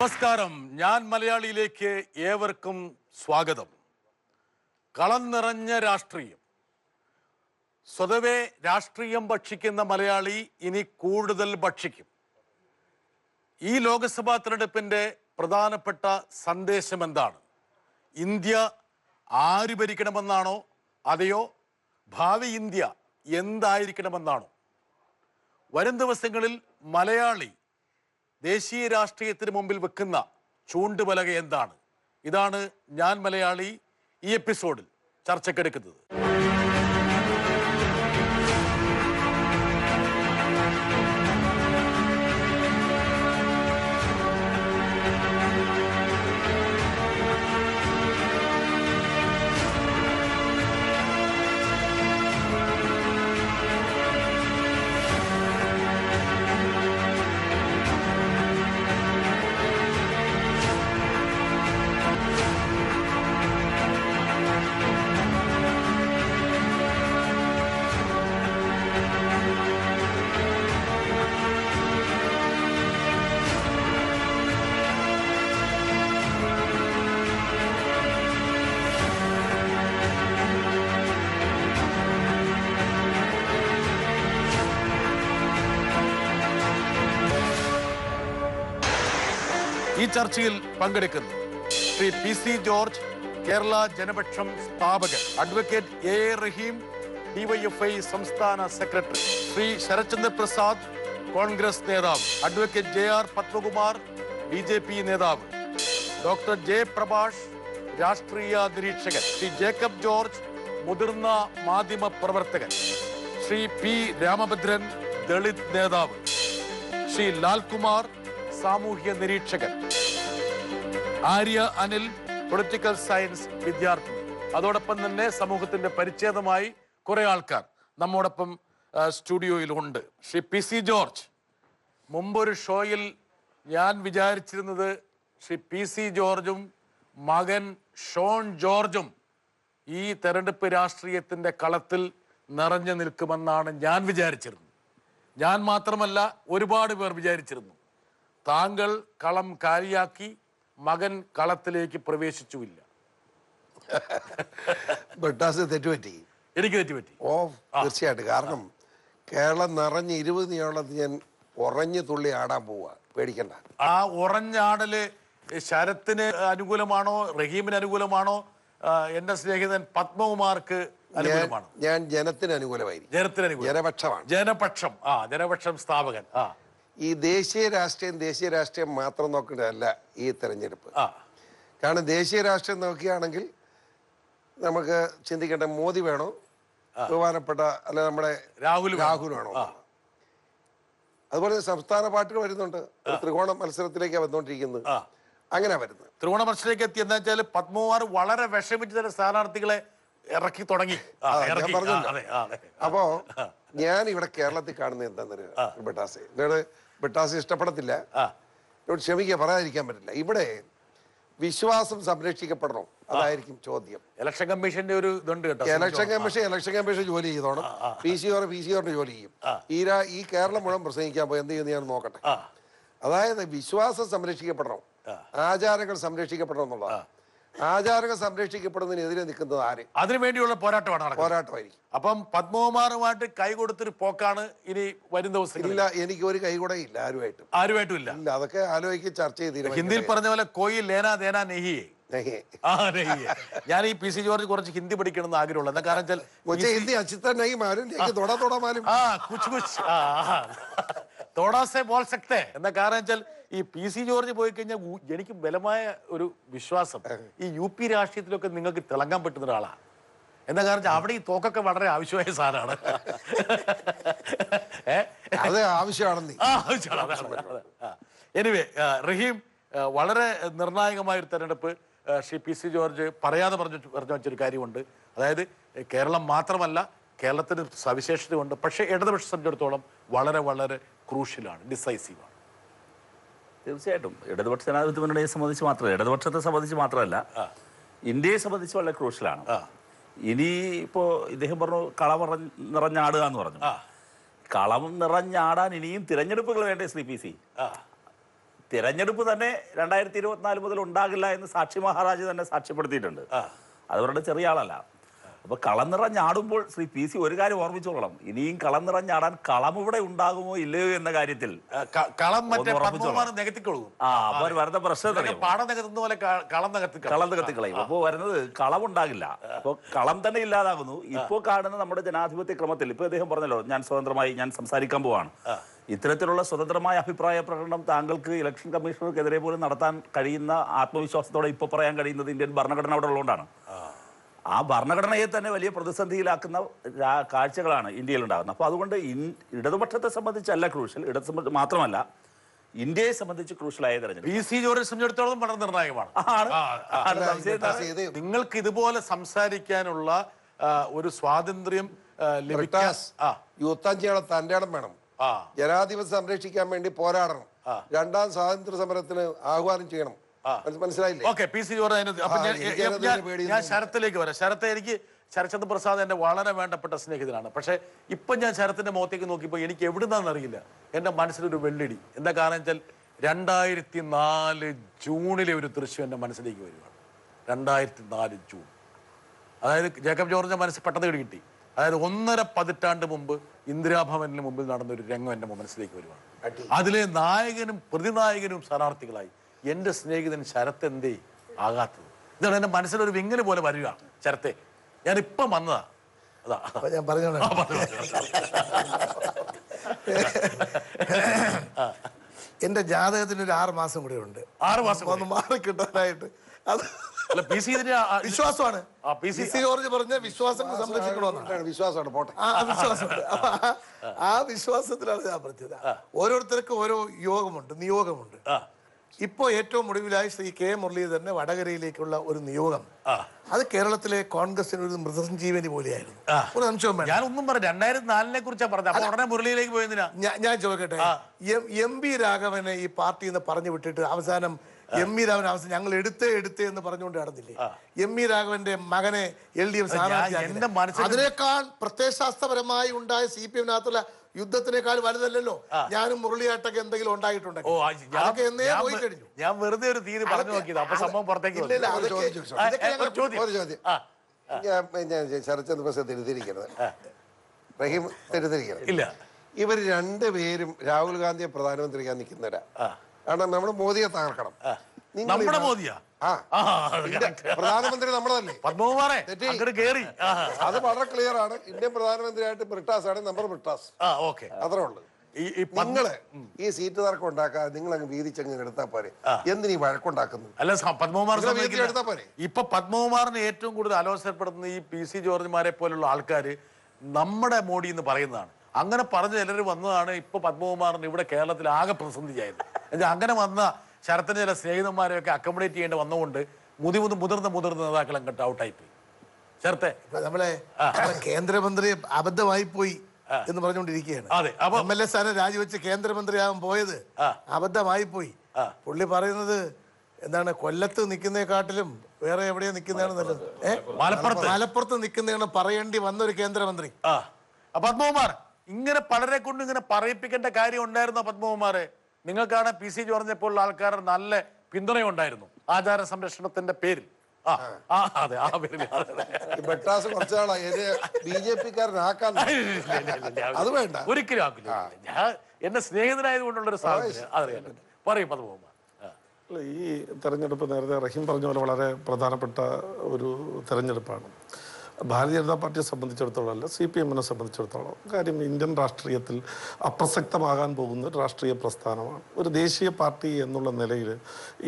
നമസ്കാരം. ഞാൻ മലയാളിയിലേക്ക് ഏവർക്കും സ്വാഗതം. കളം നിറഞ്ഞ രാഷ്ട്രീയം. സ്വതവേ രാഷ്ട്രീയം ഭക്ഷിക്കുന്ന മലയാളി ഇനി കൂടുതൽ ഭക്ഷിക്കും. ഈ ലോക്സഭാ തെരഞ്ഞെടുപ്പിന്റെ പ്രധാനപ്പെട്ട സന്ദേശം എന്താണ്? ഇന്ത്യ ആര് ഭരിക്കണമെന്നാണോ, അതെയോ ഭാവി ഇന്ത്യ എന്തായിരിക്കണമെന്നാണോ? വരും ദിവസങ്ങളിൽ മലയാളി ദേശീയ രാഷ്ട്രീയത്തിന് മുമ്പിൽ വെക്കുന്ന ചൂണ്ടുപലക എന്താണ്? ഇതാണ് ഞാൻ മലയാളി ഈ എപ്പിസോഡിൽ ചർച്ചയ്ക്കെടുക്കുന്നത്. ഈ ചർച്ചയിൽ പങ്കെടുക്കുന്നു ശ്രീ PC ജോർജ്, കേരള ജനപക്ഷം സ്ഥാപകൻ, അഡ്വക്കേറ്റ് A റഹീം, DYFI സംസ്ഥാന സെക്രട്ടറി, ശ്രീ ശരത്ചന്ദ്ര പ്രസാദ്, കോൺഗ്രസ് നേതാവ്, അഡ്വക്കേറ്റ് JR പത്മകുമാർ, BJP നേതാവ്, ഡോക്ടർ J പ്രഭാഷ്, രാഷ്ട്രീയ നിരീക്ഷകൻ, ശ്രീ ജേക്കബ് ജോർജ്, മുതിർന്ന മാധ്യമ പ്രവർത്തകൻ, ശ്രീ P രാമഭദ്രൻ, ദളിത് നേതാവ്, ശ്രീ ലാൽകുമാർ, സാമൂഹ്യ നിരീക്ഷകൻ, ആര്യ അനിൽ, പൊളിറ്റിക്കൽ സയൻസ് വിദ്യാർത്ഥി. അതോടൊപ്പം തന്നെ സമൂഹത്തിന്റെ പരിച്ഛേദമായി കുറെ ആൾക്കാർ നമ്മോടൊപ്പം സ്റ്റുഡിയോയിലുണ്ട്. ശ്രീ PC ജോർജ്, മുമ്പൊരു ഷോയിൽ ഞാൻ വിചാരിച്ചിരുന്നത് ശ്രീ PC ജോർജും മകൻ ഷോൺ ജോർജും ഈ തെരഞ്ഞെടുപ്പ് രാഷ്ട്രീയത്തിന്റെ കളത്തിൽ നിറഞ്ഞു നിൽക്കുമെന്നാണ് ഞാൻ വിചാരിച്ചിരുന്നത്. ഞാൻ മാത്രമല്ല, ഒരുപാട് പേർ വിചാരിച്ചിരുന്നു. താങ്കൾ കളം കാലിയാക്കി, മകൻ കളത്തിലേക്ക് പ്രവേശിച്ചുമില്ല. തെറ്റുപറ്റി, എനിക്ക് തെറ്റുപറ്റി. തീർച്ചയായിട്ടും. കാരണം കേരളം നിറഞ്ഞ് 20 നിയോളത്തിൽ ഞാൻ ഉറഞ്ഞു തുള്ളി ആടാൻ പോവാ, പേടിക്കണ്ട. ആ ഉറഞ്ഞാടല് ശരത്തിന് അനുകൂലമാണോ, റഹീമിന് അനുകൂലമാണോ, എന്റെ സ്നേഹിതൻ പത്മകുമാർക്ക് അനുകൂലമാണോ? ഞാൻ ജനത്തിന് അനുകൂലമായിരിക്കും. ജനത്തിന് അനുകൂലം, ജനപക്ഷമാണ്. ജനപക്ഷം സ്ഥാപകൻ. ഈ ദേശീയ രാഷ്ട്രീയം മാത്രം നോക്കേണ്ടതല്ല ഈ തെരഞ്ഞെടുപ്പ്. കാരണം ദേശീയ രാഷ്ട്രീയം നോക്കുകയാണെങ്കിൽ നമുക്ക് ചിന്തിക്കേണ്ട മോദി വേണോ, ബഹുമാനപ്പെട്ട അല്ല നമ്മുടെ രാഹുൽ വേണോ. അതുപോലെ സംസ്ഥാന പാർട്ടികൾ വരുന്നുണ്ട്. ത്രികോണ മത്സരത്തിലേക്ക് വന്നുകൊണ്ടിരിക്കുന്നത്. അങ്ങനെ വരുന്നത് ത്രികോണ മത്സരത്തിലേക്ക് എത്തി. എന്താ വെച്ചാൽ പത്മകുമാർ വളരെ വിഷമിച്ച് തന്നെ സ്ഥാനാർത്ഥികളെ ഇറക്കി തുടങ്ങി. അപ്പോ ഞാൻ ഇവിടെ കേരളത്തിൽ കാണുന്നത് എന്താണെന്നറിയാം ബട്ടാസെ, എന്നോട് ബട്ടാസെ ഇഷ്ടപ്പെടത്തില്ല, എന്നോട് ക്ഷമിക്കുക, പറയാതിരിക്കാൻ പറ്റില്ല. ഇവിടെ വിശ്വാസം സംരക്ഷിക്കപ്പെടണോ, അതായിരിക്കും ചോദ്യം. ഇലക്ഷൻ കമ്മീഷന്റെ ഒരു ഇതുണ്ട് കേട്ടോ. ഇലക്ഷൻ കമ്മീഷൻ ജോലി ചെയ്തോണം. PC ജോലി ചെയ്യും. ഈ കേരളം മുഴുവൻ പ്രസംഗിക്കാൻ പോയി എന്ത് ചെയ്യുന്ന ഞാൻ നോക്കട്ടെ. അതായത് വിശ്വാസം സംരക്ഷിക്കപ്പെടണം, ആചാരങ്ങൾ സംരക്ഷിക്കപ്പെടണം എന്നുള്ളതാണ്. ആചാരങ്ങൾ സംരക്ഷിക്കപ്പെടുന്നതിനെതിരെ നിൽക്കുന്നത് ആര്? അതിനുവേണ്ടിയുള്ള പോരാട്ടമായിരിക്കും. അപ്പം പത്മകുമാറുമായിട്ട് കൈ കൊടുത്തൊരു പോക്കാണ് ഇനി വരും ദിവസം. ഇല്ല, എനിക്ക് ഒരു കൈ കൂടെ ഇല്ല ആരുമായിട്ടും ഇല്ല. അതൊക്കെ ആലോചിച്ച് ചർച്ച ചെയ്ത് ഹിന്ദിയിൽ പറഞ്ഞ പോലെ കോയി ലേനാ ദേനാ നെഹിയേ. ഞാൻ ഈ PC ജോർജ് കുറച്ച് ഹിന്ദി പഠിക്കണമെന്ന് ആഗ്രഹമുള്ള. എന്താ കാരണം എന്താ കാരണം വെച്ചാൽ ഈ PC ജോർജ് പോയി കഴിഞ്ഞാൽ എനിക്ക് ബലമായ ഒരു വിശ്വാസം ഈ UP രാഷ്ട്രീയത്തിലൊക്കെ നിങ്ങൾക്ക് തിളങ്ങാൻ പറ്റുന്ന ഒരാളാണ്. എന്താ കാരണം അവിടെ ഈ തോക്കൊക്കെ വളരെ ആവശ്യമായ സാധനമാണ്. എനിവേ, റഹീം, വളരെ നിർണായകമായ ഒരു തെരഞ്ഞെടുപ്പ്. ശ്രീ PC ജോർജ് പറയാതെ പറഞ്ഞു വെച്ചൊരു കാര്യമുണ്ട്. അതായത് കേരളം മാത്രമല്ല, കേരളത്തിന് സവിശേഷതയുണ്ട്. പക്ഷേ ഇടതുപക്ഷ സംബന്ധിച്ചിടത്തോളം വളരെ വളരെ ക്രൂഷ്യലാണ്, ഡിസൈസീവാണ്. തീർച്ചയായിട്ടും ഇടതുപക്ഷ ജനാധിപത്യ മുന്നണിയെ സംബന്ധിച്ച് മാത്രമല്ല, ഇടതുപക്ഷത്തെ സംബന്ധിച്ച് മാത്രമല്ല, ഇന്ത്യയെ സംബന്ധിച്ച് വളരെ ക്രൂഷ്യലാണ്. ഇനി ഇപ്പോൾ ഇദ്ദേഹം പറഞ്ഞു കളം നിറഞ്ഞാടുക എന്ന് പറഞ്ഞു. കളം നിറഞ്ഞാടാൻ ഇനിയും തിരഞ്ഞെടുപ്പുകൾ വേണ്ടേ ശ്രീ PC? തിരഞ്ഞെടുപ്പ് തന്നെ 2024 മുതൽ ഉണ്ടാകില്ല എന്ന് സാക്ഷി മഹാരാജ് തന്നെ സാക്ഷ്യപ്പെടുത്തിയിട്ടുണ്ട്. അതുകൊണ്ട് ചെറിയ ആളല്ല. അപ്പൊ കളം നിറഞ്ഞാടുമ്പോൾ ശ്രീ PC ഒരു കാര്യം ഓർമ്മിച്ചോളണം, ഇനിയും കളം നിറഞ്ഞാടാൻ കളം ഇവിടെ ഉണ്ടാകുമോ ഇല്ലയോ എന്ന കാര്യത്തിൽ കളം നികത്തിക്കൊള്ളൂ. അപ്പൊ വരുന്ന പ്രശ്നം പാടം നികത്തുന്ന പോലെ കളം നികത്തിക്കളയും. അപ്പോൾ വരുന്നത് കളം ഉണ്ടാകില്ല. അപ്പൊ കളം തന്നെ ഇല്ലാതാകുന്നു. ഇപ്പോൾ കാണുന്ന നമ്മുടെ ജനാധിപത്യ ക്രമത്തിൽ ഇപ്പൊ അദ്ദേഹം പറഞ്ഞല്ലോ, ഞാൻ സ്വതന്ത്രമായി ഞാൻ സംസാരിക്കാൻ പോവാണ്. ഇത്തരത്തിലുള്ള സ്വതന്ത്രമായ അഭിപ്രായ പ്രകടനം താങ്കൾക്ക് ഇലക്ഷൻ കമ്മീഷണർക്കെതിരെ പോലും നടത്താൻ കഴിയുന്ന ആത്മവിശ്വാസത്തോടെ ഇപ്പൊ പറയാൻ കഴിയുന്നത് ഇന്ത്യൻ ഭരണഘടന അവിടെ ഉള്ളതുകൊണ്ടാണ്. ആ ഭരണഘടനയെ തന്നെ വലിയ പ്രതിസന്ധിയിലാക്കുന്ന കാഴ്ചകളാണ് ഇന്ത്യയിൽ ഉണ്ടാകുന്നത്. അപ്പോൾ അതുകൊണ്ട് ഇടതുപക്ഷത്തെ സംബന്ധിച്ചല്ല ക്രൂഷ്യൽ, മാത്രമല്ല ഇന്ത്യയെ സംബന്ധിച്ച് ക്രൂഷ്യലായ തെരഞ്ഞെടുപ്പ് PC ജോർജിനെ സംബന്ധിച്ചിടത്തോളം വളരെ നിർണായകമാണ്. നിങ്ങൾക്ക് ഇതുപോലെ സംസാരിക്കാനുള്ള ഒരു സ്വാതന്ത്ര്യം ലഭിക്കാൻ യുദ്ധം ചെയ്യണം, തന്റെ ഇടം വേണം, ജനാധിപത്യം സംരക്ഷിക്കാൻ വേണ്ടി പോരാടണം, രണ്ടാം സ്വാതന്ത്ര്യ സമരത്തിന് ആഹ്വാനം ചെയ്യണം. മനസ്സിലായില്ലേ? ഓക്കെ, PC ജോർജ് ഞാൻ ശരത്തിലേക്ക് വരാം. ശരത്ത്, എനിക്ക് ശരത്ചന്ദ്ര പ്രസാദ് എന്റെ വളരെ വേണ്ടപ്പെട്ട സ്നേഹിതനാണ്. പക്ഷെ ഇപ്പൊ ഞാൻ ശരത്തിന്റെ മുഖത്തേക്ക് നോക്കിയപ്പോൾ എനിക്ക് എവിടുന്നാന്ന് അറിയില്ല, എന്റെ മനസ്സിലൊരു വെള്ളിടി. എന്താ കാരണം വെച്ചാൽ 2004 ജൂണിലെ ഒരു ദൃശ്യം എന്റെ മനസ്സിലേക്ക് വരികയാണ്. 2004 ജൂൺ, അതായത് ജേക്കബ് ജോർജിന്റെ മനസ്സിൽ പെട്ടെന്ന് കിട്ടി. അതായത് 1.5 പതിറ്റാണ്ട് മുമ്പ് ഇന്ദിരാഭവനിന് മുമ്പിൽ നടന്ന ഒരു രംഗം എന്റെ മനസ്സിലേക്ക് വരുവാണ്. അതിലെ നായകനും പ്രതിനായകനും സ്ഥാനാർത്ഥികളായി എന്റെ സ്നേഹിതൻ ശരത്ത് എന്തേ ആകാത്തത്? ഇതാണ് എന്റെ മനസ്സിലൊരു വിങ്ങല് പോലെ വരിക. ശരത്തെ, ഞാൻ ഇപ്പം വന്നതാ. അതാ ഞാൻ പറഞ്ഞു. എന്റെ ജാതകത്തിന് ഒരു 6 മാസം കൂടെ ഉണ്ട്. 6 മാസം ഒന്ന് മാറി കിട്ടാനായിട്ട്. അത് PC വിശ്വാസമാണ്. PC ജോർജ് പറഞ്ഞ വിശ്വാസം സംരക്ഷിക്കണമെന്നാണ്. വിശ്വാസമാണ്, പോട്ടെ. വിശ്വാസമുണ്ട്. ആ വിശ്വാസത്തിലാണ് ഞാൻ പറഞ്ഞത്. ഓരോരുത്തർക്കും ഓരോ യോഗമുണ്ട്, നിയോഗമുണ്ട്. ഇപ്പോ ഏറ്റവും ഒടുവിലായി ശ്രീ K മുരളീധരനെ വടകരയിലേക്കുള്ള ഒരു നിയോഗം, അത് കേരളത്തിലെ കോൺഗ്രസിന് ഒരു മൃതസഞ്ജീവനി പോലെയായിരുന്നു. ഒരു നിമിഷം ഞാൻ ഒന്നും പറഞ്ഞു, 2004 കുറിച്ചാ പറഞ്ഞത്. അപ്പൊ ഉടനെ മുരളിയിലേക്ക് പോയതിനാ ഞാൻ ചോദിക്കട്ടെ, MP രാഘവനെ ഈ പാർട്ടിയിൽ നിന്ന് പറഞ്ഞു വിട്ടിട്ട് അവസാനം MP രാഘവൻ അവസാനം ഞങ്ങൾ എടുത്തേ എന്ന് പറഞ്ഞുകൊണ്ട് നടന്നില്ലേ? MP രാഘവന്റെ മകനെ LDF സ്ഥാനാർത്ഥി. അതിനേക്കാൾ പ്രത്യയശാസ്ത്രപരമായി ഉണ്ടായ CPM-നകത്തുള്ള യുദ്ധത്തിനേക്കാൾ വലുതല്ലല്ലോ ഞാനും മുരളിയാട്ടൊക്കെ എന്തെങ്കിലും ഉണ്ടായിട്ടുണ്ടെങ്കിൽ. ഞാൻ വെറുതെ ഒരു തീയതി പറഞ്ഞു നോക്കിയത്. അപ്പൊ സംഭവം പുറത്തേക്ക് ശരത്ചന്ദ്ര പ്രസാദ് തിരുത്തിരിക്കുന്നത്, റഹീം തിരുത്തിരിക്കുന്നത് ഇല്ല. ഇവർ രണ്ടുപേരും രാഹുൽ ഗാന്ധിയെ പ്രധാനമന്ത്രിയാക്കാൻ നിൽക്കുന്നവരാ. കാരണം നമ്മൾ മോദിയെ തകർക്കണം. നമ്മുടെ മോദിയാ പ്രധാനമന്ത്രി നമ്മളതല്ലേ? പത്മകുമാറേ, അത് വളരെ ക്ലിയർ ആണ്. ഇന്ത്യൻ പ്രധാനമന്ത്രിയായിട്ട് ബ്രിട്ടാസ് ആണ്, നമ്പർ ബ്രിട്ടാസ്. അത്രേ ഉള്ളു. നിങ്ങള് ഈ സീറ്റ് തർക്കം ഉണ്ടാക്കാതെ നിങ്ങൾ അങ്ങ് വീതിച്ചങ്ങ് എടുത്താൽ പോരെ. എന്തിനീ വഴക്കുണ്ടാക്കുന്നു? അല്ല, പത്മകുമാർ എടുത്താ പോരെ. ഇപ്പൊ പത്മകുമാറിന് ഏറ്റവും കൂടുതൽ അലോസരപ്പെടുന്ന ഈ PC ജോർജ്മാരെ പോലുള്ള ആൾക്കാര് നമ്മുടെ മോഡി എന്ന് പറയുന്നതാണ്. അങ്ങനെ പറഞ്ഞ ചിലർ വന്നതാണ് ഇപ്പൊ പത്മകുമാറിന് ഇവിടെ കേരളത്തിൽ ആകെ പ്രതിസന്ധിയായത്. അങ്ങനെ വന്ന ശരത്തിന് ചില സ്നേഹിതന്മാരെയൊക്കെ അക്കോമഡേറ്റ് ചെയ്യേണ്ടി വന്നുകൊണ്ട് മുതിർന്ന നേതാക്കൾ അങ്ങോട്ട് ഔട്ടായിപ്പോയി. ശരത്തെ, നമ്മളെ കേന്ദ്രമന്ത്രി അബദ്ധമായി പോയി എന്ന് പറഞ്ഞുകൊണ്ടിരിക്കുകയാണ്. MLA സ്ഥാനം രാജിവെച്ച് കേന്ദ്രമന്ത്രിയാകാൻ പോയത് അബദ്ധമായി പോയി. പുള്ളി പറയുന്നത് എന്താണ്, കൊല്ലത്ത് നിൽക്കുന്നതിനെക്കാട്ടിലും വേറെ എവിടെയാ നിൽക്കുന്നതാണ് നല്ലത്, മലപ്പുറത്ത് നിൽക്കുന്നതാണ് പറയേണ്ടി വന്ന ഒരു കേന്ദ്രമന്ത്രി. പത്മകുമാർ, ഇങ്ങനെ പലരെ കൊണ്ട് ഇങ്ങനെ പറയിപ്പിക്കേണ്ട കാര്യം ഉണ്ടായിരുന്നോ പത്മകുമാറെ? നിങ്ങൾക്കാണ് PC ജോർജിനെ പോലുള്ള ആൾക്കാരുടെ നല്ല പിന്തുണയുണ്ടായിരുന്നു ആചാര സംരക്ഷണത്തിന്റെ പേരിൽ. അതെ, ആ പേരിൽ അത് വേണ്ട, ഒരിക്കലും ആക്കില്ല. ഞാൻ എന്റെ സ്നേഹിതനായത് കൊണ്ടുള്ളൊരു സാഹചര്യം അറിയാലോ. പറയും പത്മകുമാർ. ഈ തെരഞ്ഞെടുപ്പ് നേരത്തെ റഹീം പറഞ്ഞ പോലെ വളരെ പ്രധാനപ്പെട്ട ഒരു തെരഞ്ഞെടുപ്പാണ്. ഭാരതീയ ജനതാ പാർട്ടിയെ സംബന്ധിച്ചിടത്തോളം അല്ല, CPM-നെ സംബന്ധിച്ചിടത്തോളം. കാര്യം ഇന്ത്യൻ രാഷ്ട്രീയത്തിൽ അപ്രസക്തമാകാൻ പോകുന്ന ഒരു രാഷ്ട്രീയ പ്രസ്ഥാനമാണ്. ഒരു ദേശീയ പാർട്ടി എന്നുള്ള നിലയിൽ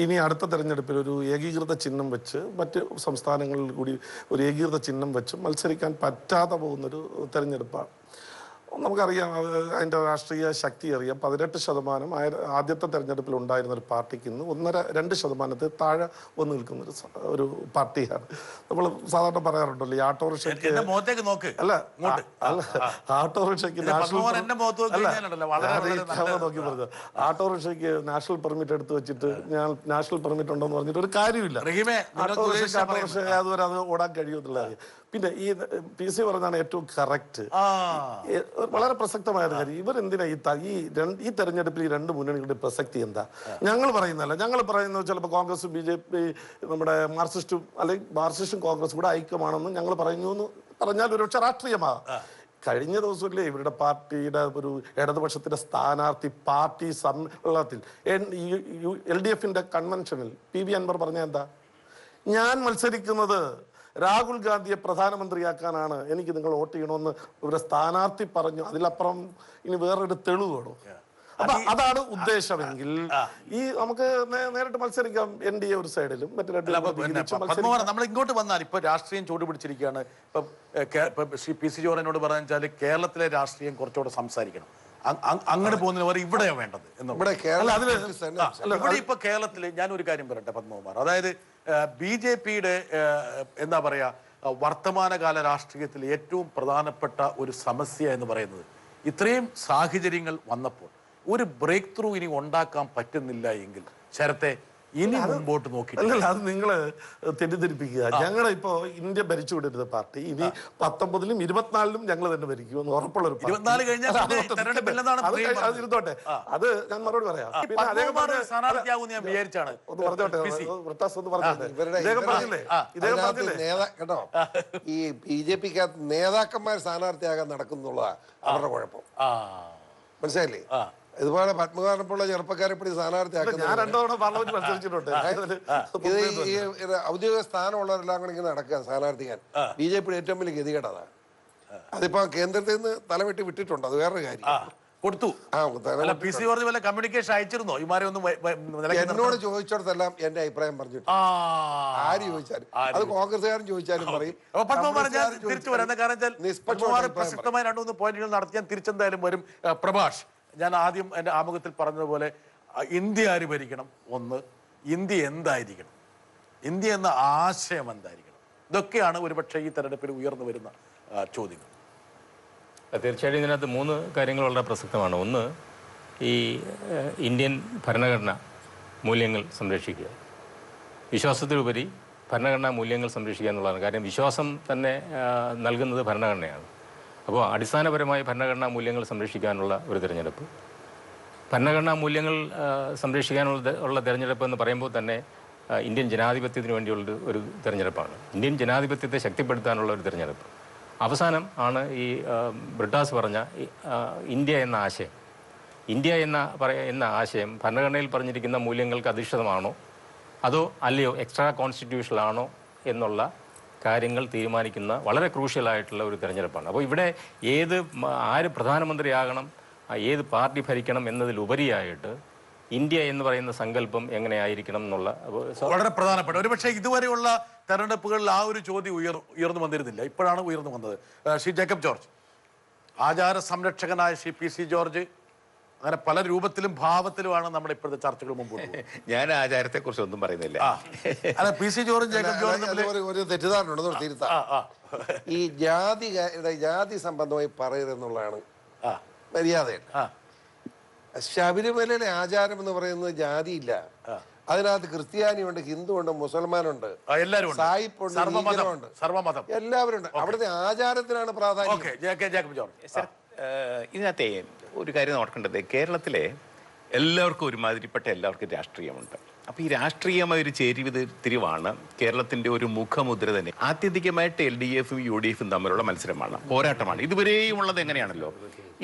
ഇനി അടുത്ത തെരഞ്ഞെടുപ്പിൽ ഒരു ഏകീകൃത ചിഹ്നം വെച്ച് മറ്റ് സംസ്ഥാനങ്ങളിൽ കൂടി ഒരു ഏകീകൃത ചിഹ്നം വെച്ച് മത്സരിക്കാൻ പറ്റാതെ പോകുന്നൊരു തെരഞ്ഞെടുപ്പാണ്. നമുക്കറിയാം, അതിൻ്റെ രാഷ്ട്രീയ ശക്തി അറിയാം. 18% ആദ്യത്തെ തെരഞ്ഞെടുപ്പിൽ ഉണ്ടായിരുന്ന ഒരു പാർട്ടിക്ക് ഇന്ന് 1-2% താഴെ വന്ന് നിൽക്കുന്ന ഒരു പാർട്ടിയാണ്. നമ്മൾ സാധാരണ പറയാറുണ്ടല്ലോ, ഈ ഓട്ടോറിക്ഷയ്ക്ക് അല്ല ഓട്ടോറിക്ഷയ്ക്ക് നോക്കി പറഞ്ഞത്, ഓട്ടോറിക്ഷയ്ക്ക് നാഷണൽ പെർമിറ്റ് എടുത്ത് വെച്ചിട്ട് ഞാൻ നാഷണൽ പെർമിറ്റ് ഉണ്ടോന്ന് പറഞ്ഞിട്ട് ഒരു കാര്യമില്ല. ഓട്ടോറിക്ഷ അതുവരെ അത് ഓടാൻ കഴിയുന്നില്ല. പിന്നെ ഈ PC പറഞ്ഞാണ് ഏറ്റവും കറക്റ്റ്. വളരെ പ്രസക്തമായ കാര്യം. ഇവരെന്തിനാ ഈ തെരഞ്ഞെടുപ്പിൽ ഈ രണ്ട് മുന്നണികളുടെ പ്രസക്തി എന്താ? ഞങ്ങൾ പറയുന്നതല്ല. ഞങ്ങൾ പറയുന്നത് ചിലപ്പോൾ കോൺഗ്രസ് BJP നമ്മുടെ മാർക്സിസ്റ്റും അല്ലെങ്കിൽ മാർക്സിസ്റ്റും കോൺഗ്രസും കൂടെ ഐക്യമാണെന്ന് ഞങ്ങൾ പറയുന്നു എന്ന് പറഞ്ഞാൽ ഒരുപക്ഷെ രാഷ്ട്രീയമാകാം. കഴിഞ്ഞ ദിവസമില്ലേ ഇവരുടെ പാർട്ടിയുടെ ഒരു ഇടതുപക്ഷത്തിന്റെ സ്ഥാനാർത്ഥി പാർട്ടി സമ്മേളനത്തിൽ LDFന്റെ കൺവെൻഷനിൽ PV അൻവർ പറഞ്ഞ എന്താ? ഞാൻ മത്സരിക്കുന്നത് രാഹുൽ ഗാന്ധിയെ പ്രധാനമന്ത്രിയാക്കാനാണ്, എനിക്ക് നിങ്ങൾ വോട്ട് ചെയ്യണമെന്ന് ഇവരുടെ സ്ഥാനാർത്ഥി പറഞ്ഞു. അതിലപ്പുറം ഇനി വേറൊരു തെളിവ് വേണോ? അപ്പൊ അതാണ് ഉദ്ദേശമെങ്കിൽ ഈ നമുക്ക് നേരിട്ട് മത്സരിക്കാം. NDA ഒരു സൈഡിലും മറ്റു നമ്മൾ ഇങ്ങോട്ട് വന്നാൽ ഇപ്പൊ രാഷ്ട്രീയം ചൂടുപിടിച്ചിരിക്കുകയാണ്. ഇപ്പൊ PC ജോർജിനോട് പറഞ്ഞാൽ കേരളത്തിലെ രാഷ്ട്രീയം കുറച്ചുകൂടെ സംസാരിക്കണം, അങ്ങനെ പോകുന്നവർ ഇവിടെയോ വേണ്ടത് ഇവിടെ. ഇപ്പൊ കേരളത്തില് ഞാനൊരു കാര്യം പറയട്ടെ പത്മകുമാർ, അതായത് BJPയുടെ എന്താ പറയാ വർത്തമാനകാല രാഷ്ട്രീയത്തിൽ ഏറ്റവും പ്രധാനപ്പെട്ട ഒരു സമസ്യ എന്ന് പറയുന്നത് ഇത്രയും സാഹചര്യങ്ങൾ വന്നപ്പോൾ ഒരു ബ്രേക്ക് ത്രൂ ഇനി ഉണ്ടാക്കാൻ പറ്റുന്നില്ല എങ്കിൽ ശരത്തെ ഇനി മുമ്പോട്ട് നോക്കിയിട്ടില്ല. അത് നിങ്ങൾ തെറ്റിദ്ധരിപ്പിക്കുക. ഞങ്ങളെ ഇപ്പോ ഇന്ത്യ ഭരിച്ചുകൊണ്ടിരുന്ന പാർട്ടി ഇനി 19ലും 24ലും ഞങ്ങൾ തന്നെ ഭരിക്കുമെന്ന് ഉറപ്പുള്ള ഒരു 24 കഴിഞ്ഞാൽ ഇരുന്നോട്ടെ. അത് ഞാൻ മറുപടി പറയാം. ഞാൻ വിചാരിച്ചാണ് ഒന്ന് പറഞ്ഞോട്ടെ, ഒന്ന് പറഞ്ഞോട്ടെ. ഇദ്ദേഹം പറഞ്ഞില്ലേ കേട്ടോ, ഈ BJPക്കകത്ത് നേതാക്കന്മാർ സ്ഥാനാർത്ഥിയാകാൻ നടക്കുന്നുള്ളതാ അവരുടെ കുഴപ്പം. മനസ്സിലായില്ലേ? ഇതുപോലെ പത്മകുമാറിനെപ്പോലുള്ള ചെറുപ്പക്കാരെ പിടി സ്ഥാനാർത്ഥിയാക്കുന്നത്. ഞാൻ 2 തവണ പാർലമെന്റ് മത്സരിച്ചിട്ടുണ്ട്. ഇത് ഈ ഔദ്യോഗിക സ്ഥാനമുള്ളവരെല്ലാം കൂടെ ഇങ്ങനെ നടക്കുക സ്ഥാനാർത്ഥിക്കാൻ. BJPയുടെ ഏറ്റവും വലിയ ഗതികേടതാ. അതിപ്പോ കേന്ദ്രത്തിൽ നിന്ന് തലവെട്ടി വിട്ടിട്ടുണ്ട്, അത് വേറൊരു കാര്യം. കൊടുത്തു. PC ജോർജ് വല്ല കമ്മ്യൂണിക്കേഷൻ അയച്ചിരുന്നോ ഇമാരെ ഒന്നും? എന്നോട് ചോദിച്ചിടത്തെല്ലാം എന്റെ അഭിപ്രായം പറഞ്ഞിട്ടുണ്ട്. ആര് ചോദിച്ചാലും, അത് കോൺഗ്രസ്സുകാരൻ ചോദിച്ചാലും പറയും. തിരിച്ചു വരാം. പ്രസക്തമായ 2-3 പോയിന്റുകൾ നടത്തി ഞാൻ തിരിച്ചെന്തായാലും വരും. പ്രഭാഷ്, ഞാൻ ആദ്യം എൻ്റെ ആമുഖത്തിൽ പറഞ്ഞതുപോലെ ഇന്ത്യ ആര് ഭരിക്കണം, ഒന്ന് ഇന്ത്യ എന്തായിരിക്കണം, ഇന്ത്യ എന്ന ആശയം എന്തായിരിക്കണം, ഇതൊക്കെയാണ് ഒരുപക്ഷെ ഈ തെരഞ്ഞെടുപ്പിൽ ഉയർന്നു വരുന്ന ചോദ്യങ്ങൾ. തീർച്ചയായിട്ടും ഇതിനകത്ത് 3 കാര്യങ്ങൾ വളരെ പ്രസക്തമാണ്. ഒന്ന്, ഈ ഇന്ത്യൻ ഭരണഘടന മൂല്യങ്ങൾ സംരക്ഷിക്കുക. വിശ്വാസത്തിലുപരി ഭരണഘടനാ മൂല്യങ്ങൾ സംരക്ഷിക്കുക എന്നുള്ളതാണ്. കാര്യം വിശ്വാസം തന്നെ നൽകുന്നത് ഭരണഘടനയാണ്. അപ്പോൾ അടിസ്ഥാനപരമായി ഭരണഘടനാ മൂല്യങ്ങൾ സംരക്ഷിക്കാനുള്ള ഒരു തിരഞ്ഞെടുപ്പ്. ഭരണഘടനാ മൂല്യങ്ങൾ സംരക്ഷിക്കാനുള്ള തിരഞ്ഞെടുപ്പ് എന്ന് പറയുമ്പോൾ തന്നെ ഇന്ത്യൻ ജനാധിപത്യത്തിന് വേണ്ടിയുള്ള ഒരു തിരഞ്ഞെടുപ്പാണ്. ഇന്ത്യൻ ജനാധിപത്യത്തെ ശക്തിപ്പെടുത്താനുള്ള ഒരു തിരഞ്ഞെടുപ്പ്. അവസാനം ആണ് ഈ ബ്രിട്ടാസ് പറഞ്ഞ ഇന്ത്യ എന്ന ആശയം. ഇന്ത്യ എന്ന ആശയം ഭരണഘടനയിൽ പറഞ്ഞിരിക്കുന്ന മൂല്യങ്ങൾക്ക് അധിഷ്ഠിതമാണോ അതോ അല്ലയോ എക്സ്ട്രാ കോൺസ്റ്റിറ്റ്യൂഷണൽ ആണോ എന്നുള്ള കാര്യങ്ങൾ തീരുമാനിക്കുന്ന വളരെ ക്രൂഷ്യലായിട്ടുള്ള ഒരു തിരഞ്ഞെടുപ്പാണ്. അപ്പോൾ ഇവിടെ ആര് പ്രധാനമന്ത്രിയാകണം, ഏത് പാർട്ടി ഭരിക്കണം എന്നതിലുപരിയായിട്ട് ഇന്ത്യ എന്ന് പറയുന്ന സങ്കല്പം എങ്ങനെയായിരിക്കണം എന്നുള്ള വളരെ പ്രധാനപ്പെട്ട ഒരുപക്ഷെ ഇതുവരെയുള്ള തെരഞ്ഞെടുപ്പുകളിൽ ആ ഒരു ചോദ്യം ഉയർന്നു വന്നിരുന്നില്ല. ഇപ്പോഴാണ് ഉയർന്നു വന്നത്. ശ്രീ ജേക്കബ് ജോർജ്, ആചാര സംരക്ഷകനായ ശ്രീ PC ജോർജ് അങ്ങനെ പല രൂപത്തിലും ഭാവത്തിലുമാണ് നമ്മുടെ ഇപ്പോഴത്തെ ചർച്ചകൾ മുമ്പോട്ട്. ഞാൻ ആചാരത്തെ കുറിച്ച് ഒന്നും പറയുന്നില്ല. അല്ല, PC ജോർജും ജേക്കബ് ജോർജും ഒരു തെറ്റിദ്ധാരണ തിരുത്താം. ഈ ജാതി സംബന്ധമായി പറയരുതെന്നുള്ളതാണ് മര്യാദയാണ്. ശബരിമലയിലെ ആചാരം എന്ന് പറയുന്നത് ജാതിയില്ല. അതിനകത്ത് ക്രിസ്ത്യാനിയുണ്ട്, ഹിന്ദുവുണ്ട്, മുസൽമാനുണ്ട്, സായിപ്പുണ്ട്, സർവമതം എല്ലാവരും ഉണ്ട്. അവിടുത്തെ ആചാരത്തിനാണ് പ്രാധാന്യം. ഇതിനകത്തെ ഒരു കാര്യം നോക്കേണ്ടത്, കേരളത്തിലെ എല്ലാവർക്കും ഒരുമാതിരിപ്പെട്ട എല്ലാവർക്കും രാഷ്ട്രീയമുണ്ട്. അപ്പോൾ ഈ രാഷ്ട്രീയമായ ഒരു ചേരിതിരിവാണ് കേരളത്തിന്റെ ഒരു മുഖമുദ്ര തന്നെ. ആത്യന്തികമായിട്ട് LDFും UDFും തമ്മിലുള്ള മത്സരമാണ്, പോരാട്ടമാണ്. ഇതുവരെയും ഉള്ളത് എങ്ങനെയാണല്ലോ.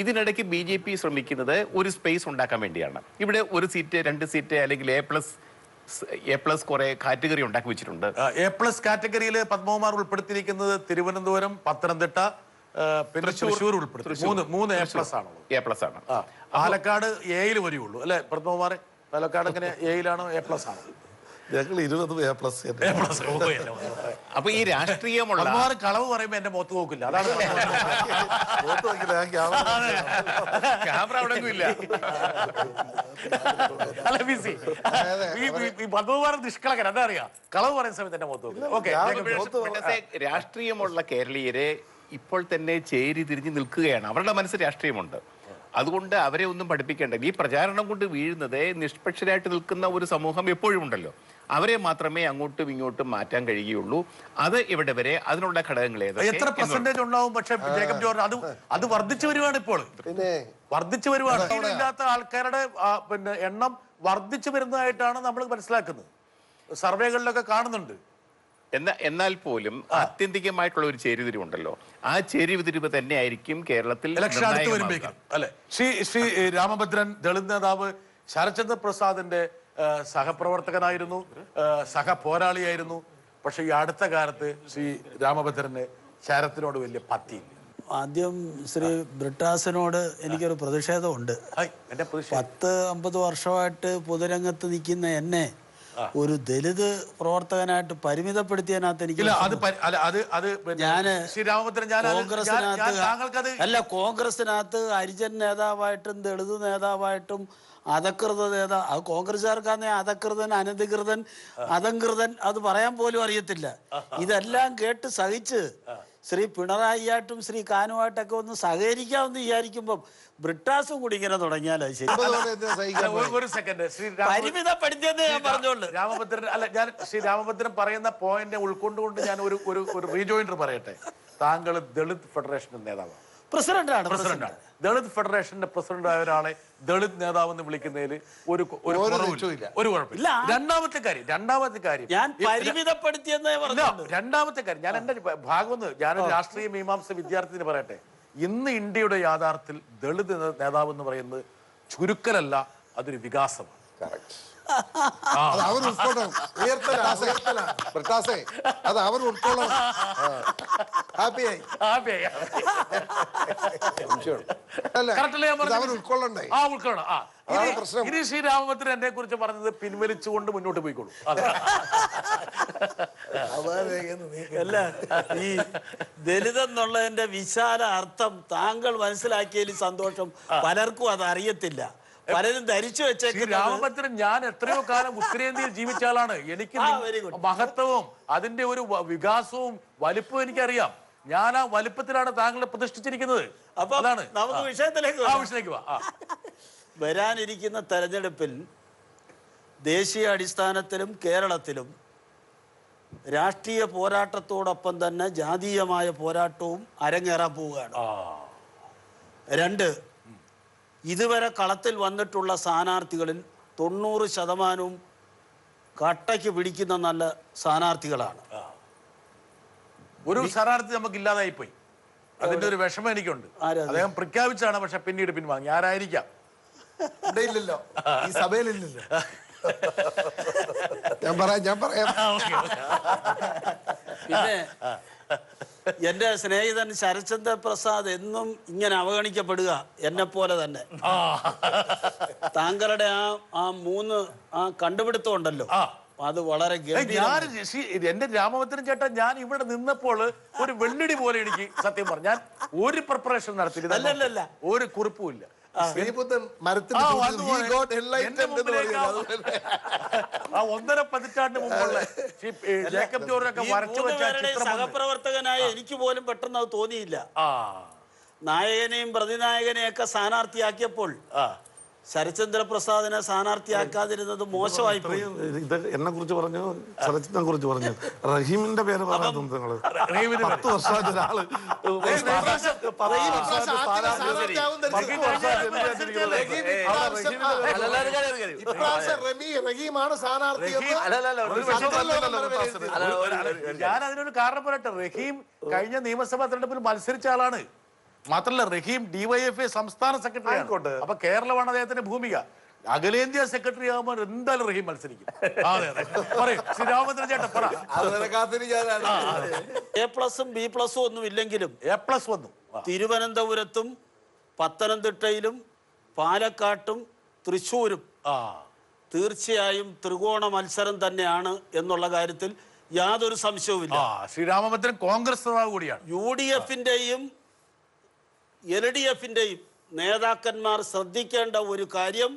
ഇതിനിടയ്ക്ക് BJP ശ്രമിക്കുന്നത് ഒരു സ്പേസ് ഉണ്ടാക്കാൻ വേണ്ടിയാണ്. ഇവിടെ 1 സീറ്റ് 2 സീറ്റ് അല്ലെങ്കിൽ A+ കുറെ കാറ്റഗറി ഉണ്ടാക്കി വെച്ചിട്ടുണ്ട്. A+ കാറ്റഗറിയിൽ പത്മകുമാർ ഉൾപ്പെടുത്തിയിരിക്കുന്നത് തിരുവനന്തപുരം, പത്തനംതിട്ട, തൃശ്ശൂർ ഉൾപ്പെടുത്തി 3 A+ ആണ്. പാലക്കാട് Aയിൽ വരെയുള്ളൂ അല്ലെ പത്മകുമാറെ? പാലക്കാട് എങ്ങനെ Aയിലാണോ A+ ആണോ? ഞങ്ങൾ 20 A+. അപ്പൊ ഈ രാഷ്ട്രീയമുള്ള കളവ് പറയുമ്പോ എന്റെ മുഖത്ത് നോക്കില്ല, അതാണ് ക്യാമറ അവിടെ ഇല്ല. അല്ല ഈ പത്മകുമാർ നിഷ്കളങ്കൻ, എന്താ അറിയാ, കളവ് പറയുന്ന സമയത്ത് എന്റെ മുഖത്ത് നോക്കില്ല. രാഷ്ട്രീയമുള്ള കേരളീയരെ ഇപ്പോൾ തന്നെ ചേരി തിരിഞ്ഞ് നിൽക്കുകയാണ്. അവരുടെ മനസ്സിൽ രാഷ്ട്രീയമുണ്ട്. അതുകൊണ്ട് അവരെ ഒന്നും പഠിപ്പിക്കേണ്ട. ഈ പ്രചാരണം കൊണ്ട് വീഴുന്നത് നിഷ്പക്ഷരായിട്ട് നിൽക്കുന്ന ഒരു സമൂഹം എപ്പോഴും ഉണ്ടല്ലോ, അവരെ മാത്രമേ അങ്ങോട്ടും ഇങ്ങോട്ടും മാറ്റാൻ കഴിയുള്ളൂ. അത് ഇവിടെ വരെ അതിനുള്ള ഘടകങ്ങൾ എത്ര പെർസെന്റേജ് ഉണ്ടാവും? പക്ഷെ ജേക്കബ് ജോർജ് അത് വർദ്ധിച്ചു വരുവാണ്. ഇപ്പോൾ പിന്നെ വർദ്ധിച്ചു വരുവാണ്. ഇല്ലാത്ത ആൾക്കാരുടെ പിന്നെ എണ്ണം വർദ്ധിച്ചു വരുന്നതായിട്ടാണ് നമ്മൾ മനസ്സിലാക്കുന്നത്. സർവേകളിലൊക്കെ കാണുന്നുണ്ട്. എന്നാൽ പോലും ആത്യന്തികമായിട്ടുള്ള ഒരു ചേരിതിരിവുണ്ടല്ലോ, ആ ചേരിതിരിവ് തന്നെ ആയിരിക്കും കേരളത്തിൽ ഇലക്ഷൻ അടുത്ത് വരുമ്പോഴേക്കും അല്ലെ? ശ്രീ രാമഭദ്രൻ ദളിത് നേതാവ് ശരത്ചന്ദ്ര പ്രസാദിന്റെ സഹപ്രവർത്തകനായിരുന്നു, സഹപോരാളിയായിരുന്നു. പക്ഷെ ഈ അടുത്ത കാലത്ത് ശ്രീ രാമഭദ്രന് ശരത്തിനോട് വലിയ പത്തിയില്ല. ആദ്യം ശ്രീ ബ്രിട്ടാസിനോട് എനിക്കൊരു പ്രതിഷേധമുണ്ട്. 10-50 വർഷമായിട്ട് പൊതുരംഗത്ത് നിൽക്കുന്ന എന്നെ ഒരു ദലിത് പ്രവർത്തകനായിട്ട് പരിമിതപ്പെടുത്തിയതിനകത്ത് എനിക്ക് കോൺഗ്രസിനകത്ത് ഹരിജൻ നേതാവായിട്ടും ദളിത് നേതാവായിട്ടും അധകൃത നേതാവ്, അത് കോൺഗ്രസ്സുകാർക്കാന്നെ അധകൃതൻ, അനധികൃതൻ, അധംകൃതൻ അത് പറയാൻ പോലും അറിയത്തില്ല. ഇതെല്ലാം കേട്ട് സഹിച്ച് ശ്രീ പിണറായിയായിട്ടും ശ്രീ കാനുമായിട്ടൊക്കെ ഒന്ന് സഹകരിക്കാമെന്ന് വിചാരിക്കുമ്പം ബ്രിട്ടാസും കൂടി ഇങ്ങനെ തുടങ്ങിയാൽ അത് ശരി. ഒരു സെക്കൻഡ്, പരിമിതപ്പെടുത്തിയെന്ന് ഞാൻ പറഞ്ഞോളൂ. രാമഭദ്രൻ ശ്രീ രാമഭദ്രൻ പറയുന്ന പോയിന്റ് ഉൾക്കൊണ്ടുകൊണ്ട് ഞാൻ ഒരു റീജോയിൻഡർ പറയട്ടെ. താങ്കൾ ദളിത് ഫെഡറേഷൻ നേതാവാണ്, പ്രസിഡന്റാണ്. ദളിത് ഫെഡറേഷന്റെ പ്രസിഡന്റ് ആയ ഒരാളെ ദളിത് നേതാവ് എന്ന് വിളിക്കുന്നതിൽ ഒരു കുഴപ്പമില്ല. രണ്ടാമത്തെ കാര്യം ഞാൻ പരിമിതപ്പെടുത്തിയെന്നേ പറഞ്ഞു. രണ്ടാമത്തെ കാര്യം ഞാൻ എന്റെ ഭാഗം ഞാനൊരു രാഷ്ട്രീയ മീമാംസ വിദ്യാർത്ഥിന് പറയട്ടെ. ഇന്ന് ഇന്ത്യയുടെ യാഥാർത്ഥ്യത്തിൽ ദളിത് നേതാവ് എന്ന് പറയുന്നത് ചുരുക്കലല്ല, അതൊരു വികാസമാണ്. അത് അവർ ഉൾക്കൊള്ളണം. ബ്രിട്ടാസേ, അത് അവർ ഉൾക്കൊള്ളണം. ഹാപ്പിയായി അവർ ഉൾക്കൊള്ളണ്ടേ? ഉൾക്കൊള്ളണം. ഇനി ശ്രീ രാമഭദ്രൻ എന്നെ കുറിച്ച് പറഞ്ഞത് പിൻവലിച്ചുകൊണ്ട് മുന്നോട്ട് പോയിക്കോളൂ. അല്ല, ഈ ദലിതെന്നുള്ളതിന്റെ വിശാല അർത്ഥം താങ്കൾ മനസ്സിലാക്കിയതിൽ സന്തോഷം. പലർക്കും അത് അറിയത്തില്ല, പലരും ധരിച്ചു വെച്ചേക്കുന്നത്. രാമഭദ്രൻ ഞാൻ എത്രയോ കാലം ഉത്തരേന്ത്യയിൽ ജീവിച്ച ആളാണ്. എനിക്ക് മഹത്വവും അതിന്റെ ഒരു വികാസവും വലിപ്പവും എനിക്കറിയാം. ഞാൻ ആ വലിപ്പത്തിലാണ് താങ്കളെ പ്രതിഷ്ഠിച്ചിരിക്കുന്നത്. അപ്പൊ അതാണ് നമുക്ക് വിഷയത്തിലേക്ക് വരാനിരിക്കുന്ന തെരഞ്ഞെടുപ്പിൽ ദേശീയ അടിസ്ഥാനത്തിലും കേരളത്തിലും രാഷ്ട്രീയ പോരാട്ടത്തോടൊപ്പം തന്നെ ജാതീയമായ പോരാട്ടവും അരങ്ങേറാൻ പോവുകയാണ്. 2, ഇതുവരെ കളത്തിൽ വന്നിട്ടുള്ള സ്ഥാനാർത്ഥികളിൽ 90% കട്ടയ്ക്ക് പിടിക്കുന്ന നല്ല സ്ഥാനാർത്ഥികളാണ്. ഒരു സ്ഥാനാർത്ഥി നമുക്ക് ഇല്ലാതായി പോയി. അതിന്റെ ഒരു വിഷമം എനിക്കുണ്ട്. അദ്ദേഹം പ്രഖ്യാപിച്ചാണ്, പക്ഷെ പിന്നീട് പിൻവാങ്ങി. ആരായിരിക്കാം? ഇല്ലല്ലോ, ഈ സഭയിലില്ലല്ലോ. ഞാൻ പറയാം. പിന്നെ എന്റെ സ്നേഹിതൻ ശരത്ചന്ദ്ര പ്രസാദ് എന്നും ഇങ്ങനെ അവഗണിക്കപ്പെടുക, എന്നെ പോലെ തന്നെ. താങ്കളുടെ ആ 3 കണ്ടുപിടുത്തം ഉണ്ടല്ലോ, അത് വളരെ എന്റെ രാമഭദ്രൻ ചേട്ടാ, ഞാൻ ഇവിടെ നിന്നപ്പോൾ ഒരു വെള്ളിടി പോലെ എനിക്ക് സത്യം പറഞ്ഞു. ഞാൻ ഒരു പ്രിപ്പറേഷൻ നടത്തിയില്ല, ഒരു കുറിപ്പും ഇല്ല. മരത്തിന് 1.5 പതിറ്റാണ്ട് മുമ്പുള്ള ജേക്കബ് ജോർജൊക്കെ വരച്ചു വെച്ച സഹപ്രവർത്തകനായ എനിക്ക് പോലും പെട്ടെന്ന് അത് തോന്നിയില്ല. നായകനെയും പ്രതിനായകനെയും ഒക്കെ സ്ഥാനാർത്ഥിയാക്കിയപ്പോൾ ശരത്ചന്ദ്ര പ്രസാദിനെ സ്ഥാനാർത്ഥിയാക്കാതിരുന്നത് മോശമായി. ഇത് എന്നെ കുറിച്ച് പറഞ്ഞു, ശരത്ചന്ദ്രനെ കുറിച്ച് പറഞ്ഞു, റഹീമിന്റെ പേര് പറയാം. 10 വർഷമായിട്ട് ഒരാള് ഞാൻ അതിനൊരു കാരണം പറയട്ടെ. റഹീം കഴിഞ്ഞ നിയമസഭാ തെരഞ്ഞെടുപ്പിൽ മത്സരിച്ച ആളാണ്. മാത്രമല്ല, റഹീം DYFA സംസ്ഥാന സെക്രട്ടറി ആയിക്കോട്ടെ. അപ്പൊ കേരളമാണ് അദ്ദേഹത്തിന്റെ ഭൂമിക. അഖിലേന്ത്യാ സെക്രട്ടറി ആകുമ്പോൾ എന്തായാലും റഹീം മത്സരിക്കും. ശ്രീരാമഭദ്രൻ ചേട്ടൻ പറ. A+ഉം B+ഉം ഒന്നും ഇല്ലെങ്കിലും A+ വന്നു. തിരുവനന്തപുരത്തും പത്തനംതിട്ടയിലും പാലക്കാട്ടും തൃശ്ശൂരും തീർച്ചയായും ത്രികോണ മത്സരം തന്നെയാണ് എന്നുള്ള കാര്യത്തിൽ യാതൊരു സംശയവുമില്ല. ശ്രീരാമഭദ്രൻ കോൺഗ്രസ് കൂടിയാണ്. UDF-ന്റെയും LDF-ന്റെയും നേതാക്കന്മാർ ശ്രദ്ധിക്കേണ്ട ഒരു കാര്യം,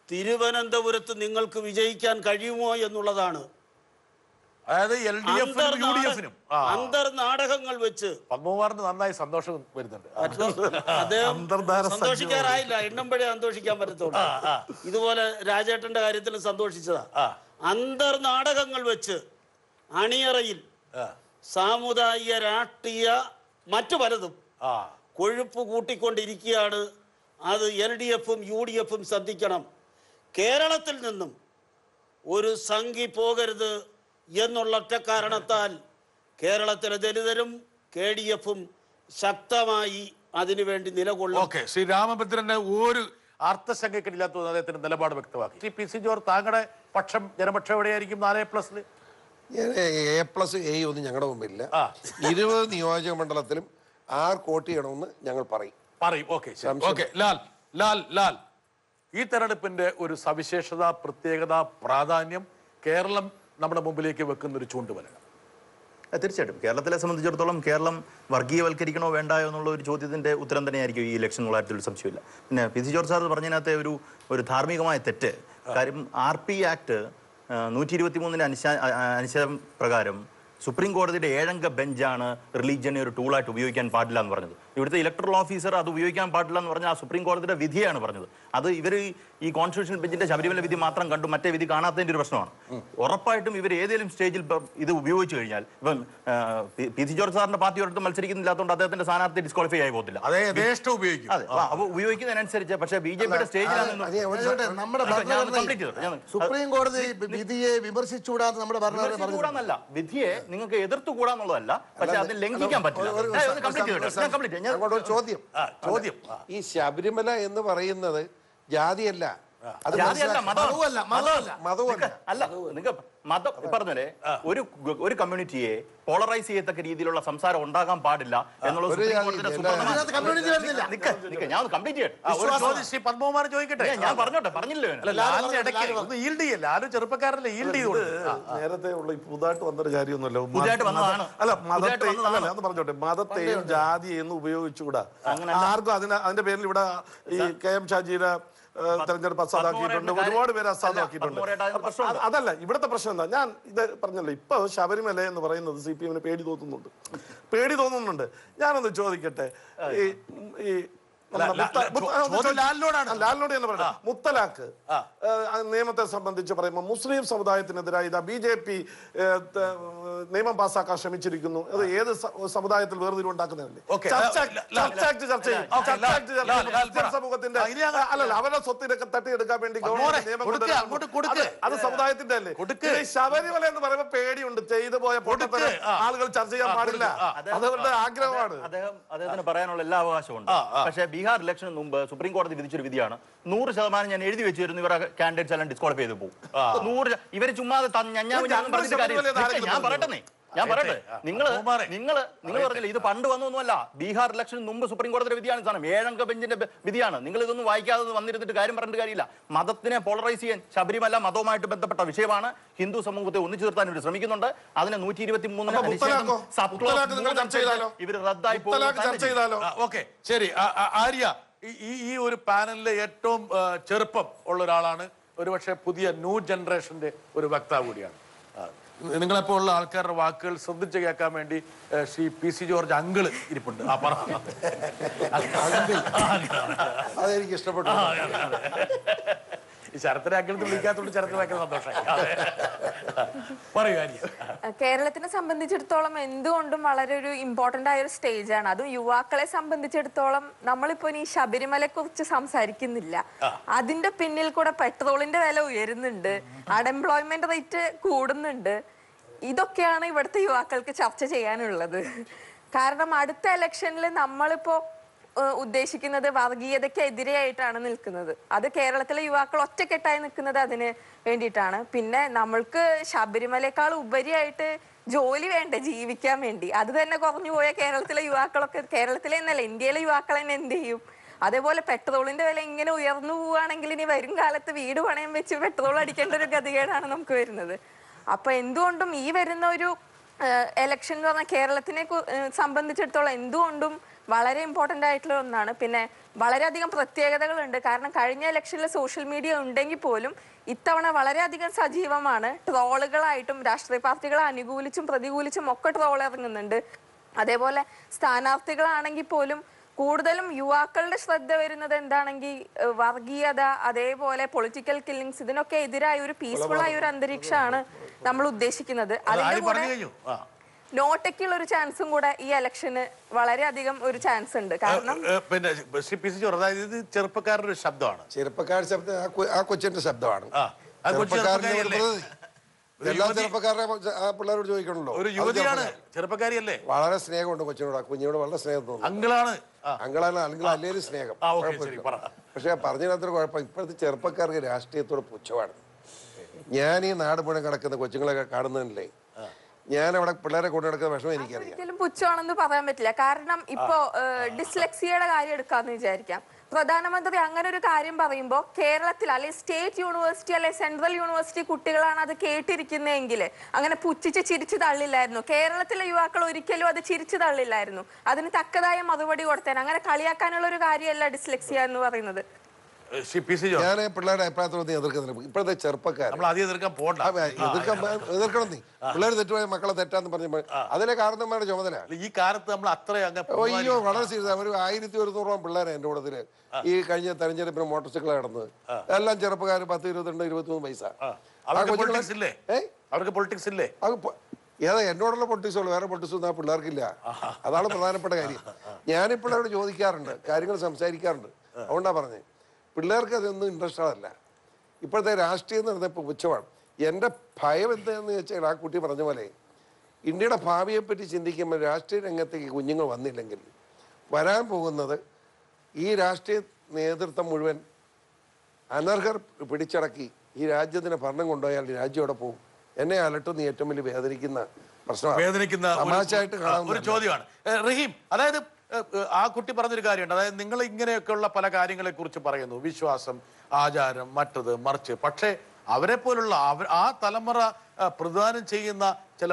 തിരുവനന്തപുരത്ത് നിങ്ങൾക്ക് വിജയിക്കാൻ കഴിയുമോ എന്നുള്ളതാണ്. അതായത് LDF-നും UDF-നും അന്തർനാടകങ്ങൾ വെച്ച് പത്മകുമാറിന് നന്നായി സന്തോഷം വരുന്നുണ്ട്. അദ്ദേഹം സന്തോഷിക്കാറായില്ല, എണ്ണുമ്പോഴേ സന്തോഷിക്കാൻ പറ്റത്തുള്ളൂ. ഇതുപോലെ രാജേട്ടന്റെ കാര്യത്തിൽ സന്തോഷിച്ചതാ. അന്തർനാടകങ്ങൾ വെച്ച് അണിയറയിൽ സാമുദായിക രാഷ്ട്രീയ മറ്റു പലതും കൊഴുപ്പ് കൂട്ടിക്കൊണ്ടിരിക്കുകയാണ്. അത് LDF-ഉം UDF-ഉം ശ്രദ്ധിക്കണം. കേരളത്തിൽ നിന്നും ഒരു സംഘി പോകരുത് എന്നുള്ള ഒറ്റ കാരണത്താൽ കേരളത്തിലെ ദലിതരും KDF-ഉം ശക്തമായി അതിനുവേണ്ടി നിലകൊള്ളും. ഓക്കെ, ശ്രീ രാമഭദ്രന്റെ ഒരു അർത്ഥശങ്കയ്ക്കില്ലാത്ത അദ്ദേഹത്തിന്റെ നിലപാട് വ്യക്തമാക്കി. ശ്രീ PC ജോർജ്, താങ്കളുടെ പക്ഷം ജനപക്ഷം എവിടെയായിരിക്കും 4A+? ഞാൻ A+A ഒന്നും ഞങ്ങളുടെ മുമ്പില്ല. 20 നിയോജക മണ്ഡലത്തിലും 6 കോട്ടി ചെയ്യണമെന്ന് ഞങ്ങൾ പറയും. Okay okay. ലാൽ, ഈ തെരഞ്ഞെടുപ്പിന്റെ ഒരു സവിശേഷത, പ്രത്യേകത, പ്രാധാന്യം കേരളം നമ്മുടെ മുമ്പിലേക്ക് വെക്കുന്ന ഒരു ചൂണ്ടുവലാണ്. തീർച്ചയായിട്ടും കേരളത്തിലെ സംബന്ധിച്ചിടത്തോളം കേരളം വർഗീയവൽക്കരിക്കണോ വേണ്ടായോ എന്നുള്ള ഒരു ചോദ്യത്തിന്റെ ഉത്തരം തന്നെയായിരിക്കും ഈ ഇലക്ഷൻ എന്നുള്ള കാര്യത്തിൽ സംശയമില്ല. പിന്നെ PC ജോർജ് സാർ പറഞ്ഞതിനകത്തെ ഒരു ധാർമ്മികമായ തെറ്റ് കാര്യം, RP ആക്ട് 123 അനുച്ഛേദം പ്രകാരം സുപ്രീം കോടതിയുടെ 7-അംഗ ബെഞ്ചാണ് റിലീജിയനെ ഒരു ടൂളായിട്ട് ഉപയോഗിക്കാൻ പാടില്ല എന്ന് പറഞ്ഞത്. ഇവിടുത്തെ ഇലക്ടറൽ ഓഫീസർ അത് ഉപയോഗിക്കാൻ പാടില്ല എന്ന് പറഞ്ഞാൽ ആ സുപ്രീം കോടതിയുടെ വിധിയാണ് പറഞ്ഞത്. അത് ഇവർ ഈ കോൺസ്റ്റിറ്റ്യൂഷണൽ ബെഞ്ചിന്റെ ശബരിമല വിധി മാത്രം കണ്ടു മറ്റേ വിധി കാണാത്തതിന്റെ ഒരു പ്രശ്നമാണ്. ഉറപ്പായിട്ടും ഇവർ ഏതെങ്കിലും സ്റ്റേജിൽ ഇത് ഉപയോഗിച്ചു കഴിഞ്ഞാൽ, ഇപ്പം PC ജോർജ് സാറിന്റെ പാർട്ടി ഒരിടത്തും മത്സരിക്കുന്നില്ലാത്തതുകൊണ്ട് അദ്ദേഹത്തിന്റെ സ്ഥാനാർത്ഥി ഡിസ്ക്വാളിഫൈ ആയി പോകത്തില്ല. അതെ, ഉപയോഗിക്കും. അതെ, അപ്പോൾ ഉപയോഗിക്കുന്നതിനനുസരിച്ച്. പക്ഷേ BJPയുടെ സ്റ്റേജിലാണ് സുപ്രീം കോടതി വിധിയെ വിമർശിച്ചുകൂടാന്ന് നമ്മുടെ ഭരണഘടന വിധിയെ നിങ്ങൾക്ക് എതിർത്തുകൂടാന്നുള്ളതല്ല, പക്ഷെ അത് ലംഘിക്കാൻ പറ്റില്ല. ചോദ്യം ഈ ശബരിമല എന്ന് പറയുന്നത് ജാതിയല്ല, അത് മതമല്ല. അല്ല, നിങ്ങൾ മതം പറഞ്ഞല്ലേ, ഒരു കമ്മ്യൂണിറ്റിയെ പോളറൈസ് ചെയ്യത്തക്ക രീതിയിലുള്ള സംസാരം ഉണ്ടാകാൻ പാടില്ല എന്നുള്ളത് ഞാൻ കംപ്ലീറ്റ് ചെയ്യട്ടെ. ഞാൻ പറഞ്ഞില്ലേ, നേരത്തെ ഉള്ള പുതുതായിട്ട് വന്നൊരു കാര്യമൊന്നുമല്ല. പുതുതായിട്ട് വന്നതാണ്. അല്ല, പറഞ്ഞോട്ടെ, മതത്തെയും ജാതിയെയും ഉപയോഗിച്ചുകൂടാ. ആർക്കും അതിന്റെ പേരിൽ ഇവിടെ ഈ KM ഷാജിയുടെ തെരഞ്ഞെടുപ്പ് അസാധാക്കിയിട്ടുണ്ട്, ഒരുപാട് പേര് അസാധാക്കിയിട്ടുണ്ട്. അതല്ല ഇവിടുത്തെ പ്രശ്നം എന്താ, ഞാൻ ഇത് പറഞ്ഞല്ലോ, ഇപ്പൊ ശബരിമല എന്ന് പറയുന്നത് CPM-ന് പേടി തോന്നുന്നുണ്ട്. ഞാനൊന്ന് ചോദിക്കട്ടെ, ഈ ലാലിനോട് തന്നെ പറയട്ടെ, മുത്തലാഖ് നിയമത്തെ സംബന്ധിച്ച് പറയുമ്പോൾ മുസ്ലിം സമുദായത്തിനെതിരായി BJP നിയമം പാസ്സാക്കാൻ ശ്രമിച്ചിരിക്കുന്നു. അത് ഏത് സമുദായത്തിൽ വേർതിരിവുണ്ടാക്കുന്നതല്ലേ? സമൂഹത്തിന്റെ അല്ലല്ല, അവരുടെ സ്വത്തിനൊക്കെ തട്ടിയെടുക്കാൻ വേണ്ടി ഗവൺമെന്റ് അത് സമുദായത്തിന്റെ അല്ലേ? ശബരിമല എന്ന് പറയുമ്പോൾ പേടിയുണ്ട്, ചെയ്തു പോയ പൊട്ടത്തരം ആളുകൾ ചർച്ച ചെയ്യാൻ പാടില്ല, അതവരുടെ ആഗ്രഹമാണ്. അദ്ദേഹത്തിന് പറയാനുള്ള എല്ലാ അവകാശമുണ്ട്. പക്ഷേ ബീഹാർ ഇലക്ഷന് മുമ്പ് സുപ്രീം കോടതി വിധിച്ചൊരു വിധിയാണ്. 100% ഞാൻ എഴുതി വെച്ചിരുന്നു, ഇവരെ കാൻഡിഡേറ്റ്സ് എല്ലാം ഡിസ്ക്വാളിഫൈ ചെയ്ത് പോകും. 100 ഇവര് ചുമ്മാതെ ഞാൻ പറയട്ടെ, നിങ്ങൾ പറഞ്ഞില്ല ഇത് പണ്ട് വന്നൊന്നുമല്ല. ബീഹാർ ഇലക്ഷന് മുമ്പ് സുപ്രീം കോടതിയുടെ വിധിയാണ് സാധനം, 7-അംഗ ബെഞ്ചിന്റെ വിധിയാണ്. നിങ്ങൾ ഇതൊന്നും വായിക്കാതെ വന്നിരുന്നിട്ട് കാര്യം പറഞ്ഞിട്ട് കാര്യമില്ല. മതത്തിനെ പോളറൈസ് ചെയ്യാൻ, ശബരിമല മതവുമായിട്ട് ബന്ധപ്പെട്ട വിഷയമാണ്, ഹിന്ദു സമൂഹത്തെ ഒന്നിച്ചു നിർത്താൻ ഇവർ ശ്രമിക്കുന്നുണ്ട്. അതിന് 123 ഇവർ റദ്ദായി പോകും. ഓക്കെ, ശരി. ആര്യ, ഈ ഒരു പാനലിലെ ഏറ്റവും ചെറുപ്പം ഉള്ള ഒരാളാണ്, ഒരുപക്ഷെ പുതിയ ന്യൂ ജനറേഷന്റെ ഒരു വക്താവ് കൂടിയാണ്. നിങ്ങളെപ്പോൾ ഉള്ള ആൾക്കാരുടെ വാക്കുകൾ ശ്രദ്ധിച്ച് കേൾക്കാൻ വേണ്ടി ശ്രീ PC ജോർജ് അങ്കിള് ഇരിപ്പുണ്ട്. അതെനിക്ക് ഇഷ്ടപ്പെട്ടു. ഈ ശരത്തിനെ അങ്കിളത്ത് വിളിക്കാത്തോണ്ട് ശരത്തിന് ഭയങ്കര സന്തോഷമായി. പറയൂ ആര്യ. കേരളത്തിനെ സംബന്ധിച്ചിടത്തോളം എന്തുകൊണ്ടും വളരെ ഒരു ഇമ്പോർട്ടന്റ് ആയ ഒരു സ്റ്റേജാണ്. അതും യുവാക്കളെ സംബന്ധിച്ചിടത്തോളം നമ്മളിപ്പോ ഈ ശബരിമലയെ കുറിച്ച് സംസാരിക്കുന്നില്ല. അതിന്റെ പിന്നിൽ കൂടെ പെട്രോളിന്റെ വില ഉയരുന്നുണ്ട്, അൺഎംപ്ലോയ്മെന്റ് റേറ്റ് കൂടുന്നുണ്ട്. ഇതൊക്കെയാണ് ഇവിടുത്തെ യുവാക്കൾക്ക് ചർച്ച ചെയ്യാനുള്ളത്. കാരണം അടുത്ത ഇലക്ഷനിൽ നമ്മളിപ്പോ ഉദ്ദേശിക്കുന്നത് വർഗീയതയ്ക്കെതിരെയായിട്ടാണ് നിൽക്കുന്നത്. അത് കേരളത്തിലെ യുവാക്കൾ ഒറ്റക്കെട്ടായി നിൽക്കുന്നത് അതിന് വേണ്ടിയിട്ടാണ്. പിന്നെ നമ്മൾക്ക് ശബരിമലയേക്കാൾ ഉപരിയായിട്ട് ജോലി വേണ്ടേ ജീവിക്കാൻ വേണ്ടി? അത് തന്നെ കുറഞ്ഞു പോയ കേരളത്തിലെ യുവാക്കളൊക്കെ, കേരളത്തിലെ എന്നല്ല ഇന്ത്യയിലെ യുവാക്കൾ തന്നെ എന്ത് ചെയ്യും? അതേപോലെ പെട്രോളിന്റെ വില ഇങ്ങനെ ഉയർന്നു പോവുകയാണെങ്കിൽ ഇനി വരും കാലത്ത് വീട് പണയം വെച്ച് പെട്രോൾ അടിക്കേണ്ട ഒരു ഗതികേടാണ് നമുക്ക് വരുന്നത്. അപ്പൊ എന്തുകൊണ്ടും ഈ വരുന്ന ഒരു എലക്ഷൻ എന്ന് പറഞ്ഞാൽ കേരളത്തിനെ സംബന്ധിച്ചിടത്തോളം എന്തുകൊണ്ടും വളരെ ഇമ്പോർട്ടന്റ് ആയിട്ടുള്ള ഒന്നാണ്. പിന്നെ വളരെയധികം പ്രത്യേകതകളുണ്ട്. കാരണം കഴിഞ്ഞ ഇലക്ഷനിൽ സോഷ്യൽ മീഡിയ ഉണ്ടെങ്കിൽ പോലും ഇത്തവണ വളരെയധികം സജീവമാണ്. ട്രോളുകളായിട്ടും രാഷ്ട്രീയ പാർട്ടികളെ അനുകൂലിച്ചും പ്രതികൂലിച്ചും ഒക്കെ ട്രോൾ ഇറങ്ങുന്നുണ്ട്. അതേപോലെ സ്ഥാനാർത്ഥികളാണെങ്കിൽ പോലും കൂടുതലും യുവാക്കളുടെ ശ്രദ്ധ വരുന്നത് എന്താണെങ്കിൽ വർഗീയത, അതേപോലെ പൊളിറ്റിക്കൽ കില്ലിങ്സ്, ഇതിനൊക്കെ എതിരായ ഒരു പീസ്ഫുൾ ആയ ഒരു അന്തരീക്ഷമാണ് നമ്മൾ ഉദ്ദേശിക്കുന്നത്. അതിന്റെ കൂടെ നോട്ടയ്ക്കുള്ള ഒരു ചാൻസും കൂടെ ഈ ഇലക്ഷന് വളരെയധികം ഒരു ചാൻസ് ഉണ്ട്. കാരണം പിന്നെ അതായത് ചെറുപ്പക്കാരുടെ ഒരു ശബ്ദമാണ്, ചെറുപ്പക്കാരുടെ ശബ്ദം ആ കൊച്ചിന്റെ ശബ്ദമാണ്. എല്ലാ ചെറുപ്പക്കാരുടെ ആ പിള്ളേരോട് ചോദിക്കണല്ലോ. ഒരു യുവതിയാണ്, ചെറുപ്പക്കാരിയല്ലേ? വളരെ സ്നേഹമുണ്ട് കൊച്ചിനോട്, ആ കുഞ്ഞിനോട് വളരെ സ്നേഹം തോന്നുന്നു. അങ്കിളാണ് അല്ലെങ്കിൽ അല്ലേലും സ്നേഹം. പക്ഷെ പറഞ്ഞതിനകത്തൊരു കുഴപ്പം, ഇപ്പോഴത്തെ ചെറുപ്പക്കാർക്ക് രാഷ്ട്രീയത്തോട് പുച്ഛമാണ്. ഞാൻ ഈ നാട് മുഴുവൻ കിടക്കുന്ന കൊച്ചുങ്ങളൊക്കെ കാണുന്നതില്ലേ, ഞാൻ അവിടെ പിള്ളേരെ കൊണ്ടു നടക്കുന്ന വിഷമം എനിക്കറിയാം. ഒരിക്കലും പുച്ഛമാണെന്ന് പറയാൻ പറ്റില്ല. കാരണം ഇപ്പോ ഡിസ്ലെക്സിയയുടെ കാര്യം എടുക്കാന്ന് വിചാരിക്കാം. പ്രധാനമന്ത്രി അങ്ങനെ ഒരു കാര്യം പറയുമ്പോൾ കേരളത്തിൽ അല്ലെങ്കിൽ സ്റ്റേറ്റ് യൂണിവേഴ്സിറ്റി അല്ലെങ്കിൽ സെൻട്രൽ യൂണിവേഴ്സിറ്റി കുട്ടികളാണ് അത് കേട്ടിരിക്കുന്നതെങ്കിൽ അങ്ങനെ പുച്ഛിച്ച് ചിരിച്ചു തള്ളില്ലായിരുന്നു. കേരളത്തിലെ യുവാക്കൾ ഒരിക്കലും അത് ചിരിച്ചു തള്ളില്ലായിരുന്നു. അതിന് തക്കതായ മറുപടി കൊടുത്തേനെ. അങ്ങനെ കളിയാക്കാനുള്ള ഒരു കാര്യമല്ല ഡിസ്ലെക്സിയ എന്ന് പറയുന്നത്. ഞാൻ പിള്ളേരുടെ അഭിപ്രായത്തോട് എതിർക്കുന്നില്ല. ഇപ്പോഴത്തെ ചെറുപ്പക്കാർ എതിർക്കണം. നീ പിള്ളേർ തെറ്റുപോയ മക്കളെ തെറ്റാന്ന് പറഞ്ഞപ്പോൾ അതിലെ കാരണന്മാരുടെ ചുമതല. ഈ കാലത്ത് നമ്മൾ അയ്യോ വളരെ സീരിയസ്. ഒരു 1100 പിള്ളേരെ എന്റെ കൂട്ടത്തില് ഈ കഴിഞ്ഞ തെരഞ്ഞെടുപ്പിന് മോട്ടോർ സൈക്കിൾ നടന്നത്. എല്ലാം ചെറുപ്പക്കാർ 10, 22, 23 വയസ്സ്. അവർക്ക് പൊളിറ്റിക്സ് ഇല്ലേ? ഏതാ എന്നോടുള്ള പൊളിറ്റിക്സ് ഉള്ളു, വേറെ പൊളിറ്റിക്സ് ഒന്നും ആ പിള്ളേർക്കില്ല. അതാണ് പ്രധാനപ്പെട്ട കാര്യം. ഞാനിപ്പിള്ളേരോട് ചോദിക്കാറുണ്ട്, കാര്യങ്ങൾ സംസാരിക്കാറുണ്ട്. അതുകൊണ്ടാ പറഞ്ഞത് പിള്ളേർക്ക് അതൊന്നും ഇൻട്രസ്റ്റഡ് അല്ല. ഇപ്പോഴത്തെ രാഷ്ട്രീയം എന്ന് പറഞ്ഞപ്പോൾ പുച്ഛമാണ്. എൻ്റെ ഭയം എന്താണെന്ന് വെച്ചാൽ ആ കുട്ടി പറഞ്ഞ പോലെ ഇന്ത്യയുടെ ഭാവിയെപ്പറ്റി ചിന്തിക്കുമ്പോൾ രാഷ്ട്രീയ രംഗത്തേക്ക് കുഞ്ഞുങ്ങൾ വന്നില്ലെങ്കിൽ വരാൻ പോകുന്നത് ഈ രാഷ്ട്രീയ നേതൃത്വം മുഴുവൻ അനർഹർ പിടിച്ചടക്കി ഈ രാജ്യത്തിന് ഭരണം കൊണ്ടുപോയാൽ രാജ്യം അവിടെ പോകും. എന്നെ അലട്ടുന്ന ഏറ്റവും വലിയ വേദനിക്കുന്ന പ്രശ്നമാണ്. തമാശയായിട്ട് കാണാവുന്ന ഒരു ചോദ്യമാണ് റഹീം. അതായത് ആ കുട്ടി പറഞ്ഞൊരു കാര്യമുണ്ട്. അതായത് നിങ്ങൾ ഇങ്ങനെയൊക്കെയുള്ള പല കാര്യങ്ങളെ കുറിച്ച് പറയുന്നു, വിശ്വാസം, ആചാരം, മറ്റത് മറിച്ച്. പക്ഷേ അവരെ പോലുള്ള ആ തലമുറ പ്രദാനം ചെയ്യുന്ന ചില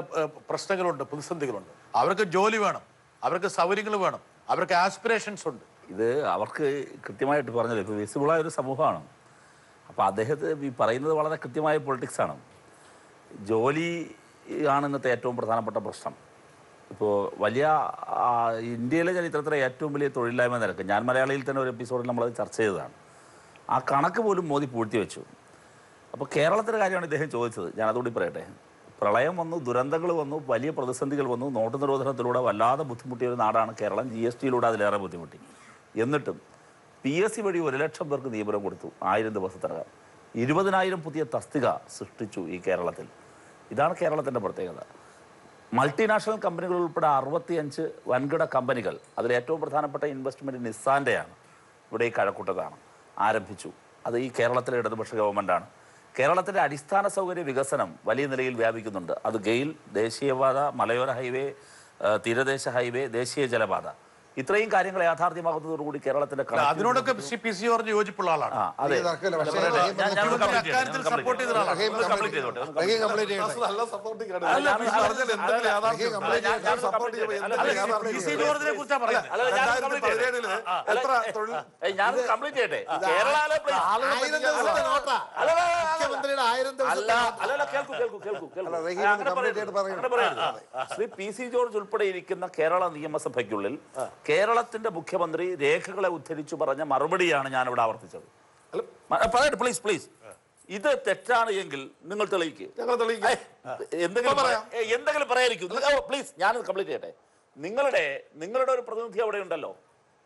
പ്രശ്നങ്ങളുണ്ട്, പ്രതിസന്ധികളുണ്ട്. അവർക്ക് ജോലി വേണം, അവർക്ക് സൗകര്യങ്ങൾ വേണം, അവർക്ക് ആസ്പിറേഷൻസ് ഉണ്ട്. ഇത് അവർക്ക് കൃത്യമായിട്ട് പറഞ്ഞത് ഇപ്പോൾ വിസിബിളായ ഒരു സമൂഹമാണ്. അപ്പോൾ അദ്ദേഹത്തെ ഈ പറയുന്നത് വളരെ കൃത്യമായ പൊളിറ്റിക്സാണ്. ജോലി ആണ് ഇന്നത്തെ ഏറ്റവും പ്രധാനപ്പെട്ട പ്രശ്നം. ഇപ്പോൾ വലിയ ഇന്ത്യയിലെ ചരിത്രത്തിലെ ഏറ്റവും വലിയ തൊഴിലില്ലായ്മ നിരക്ക്, ഞാൻ മലയാളിയിൽ തന്നെ ഒരു എപ്പിസോഡിൽ നമ്മളത് ചർച്ച ചെയ്തതാണ്. ആ കണക്ക് പോലും മോദി പൂഴ്ത്തി വെച്ചു. അപ്പോൾ കേരളത്തിൻ്റെ കാര്യമാണ് ഇദ്ദേഹം ചോദിച്ചത്. ഞാൻ അതുകൂടി പറയട്ടെ. പ്രളയം വന്നു, ദുരന്തങ്ങൾ വന്നു, വലിയ പ്രതിസന്ധികൾ വന്നു, നോട്ട് നിരോധനത്തിലൂടെ വല്ലാതെ ബുദ്ധിമുട്ടിയ ഒരു നാടാണ് കേരളം. GSTയിലൂടെ അതിലേറെ ബുദ്ധിമുട്ടി. എന്നിട്ടും PSC വഴി 1 ലക്ഷം പേർക്ക് നിയമനം കൊടുത്തു 1000 ദിവസത്തിനകം. 20,000 പുതിയ തസ്തിക സൃഷ്ടിച്ചു ഈ കേരളത്തിൽ. ഇതാണ് കേരളത്തിൻ്റെ പ്രത്യേകത. മൾട്ടിനാഷണൽ കമ്പനികൾ ഉൾപ്പെടെ 65 വൻകിട കമ്പനികൾ, അതിൽ ഏറ്റവും പ്രധാനപ്പെട്ട ഇൻവെസ്റ്റ്മെൻറ്റ് നിസ്സാൻ്റെയാണ്, ഇവിടെ ഈ കഴക്കൂട്ടത്താണ് ആരംഭിച്ചു. അത് ഈ കേരളത്തിലെ ഇടതുപക്ഷ ഗവൺമെൻറ്റാണ്. കേരളത്തിലെ അടിസ്ഥാന സൗകര്യ വികസനം വലിയ നിലയിൽ വ്യാപിക്കുന്നുണ്ട്. അത് ഗെയിൽ, ദേശീയപാത, മലയോര ഹൈവേ, തീരദേശ ഹൈവേ, ദേശീയ ജലപാത, ഇത്രയും കാര്യങ്ങൾ യാഥാർത്ഥ്യമാകുന്നതോടുകൂടി കേരളത്തിന്റെ അതിനോടൊക്കെ യോജിപ്പുള്ള ആളാണ്. ശ്രീ PC ജോർജ് ഉൾപ്പെടെ ഇരിക്കുന്ന കേരള നിയമസഭയ്ക്കുള്ളിൽ കേരളത്തിന്റെ മുഖ്യമന്ത്രി രേഖകളെ ഉദ്ധരിച്ചു പറഞ്ഞ മറുപടിയാണ് ഞാൻ ഇവിടെ ആവർത്തിച്ചത്. പറയട്ടെ പ്ലീസ് പ്ലീസ്. ഇത് തെറ്റാണ് എങ്കിൽ നിങ്ങൾ തെളിയിക്കുക. എന്തെങ്കിലും പറയായിരിക്കും പ്ലീസ്. ഞാനത് കംപ്ലീറ്റ് ചെയ്യട്ടെ. നിങ്ങളുടെ ഒരു പ്രതിനിധി അവിടെ ഉണ്ടല്ലോ,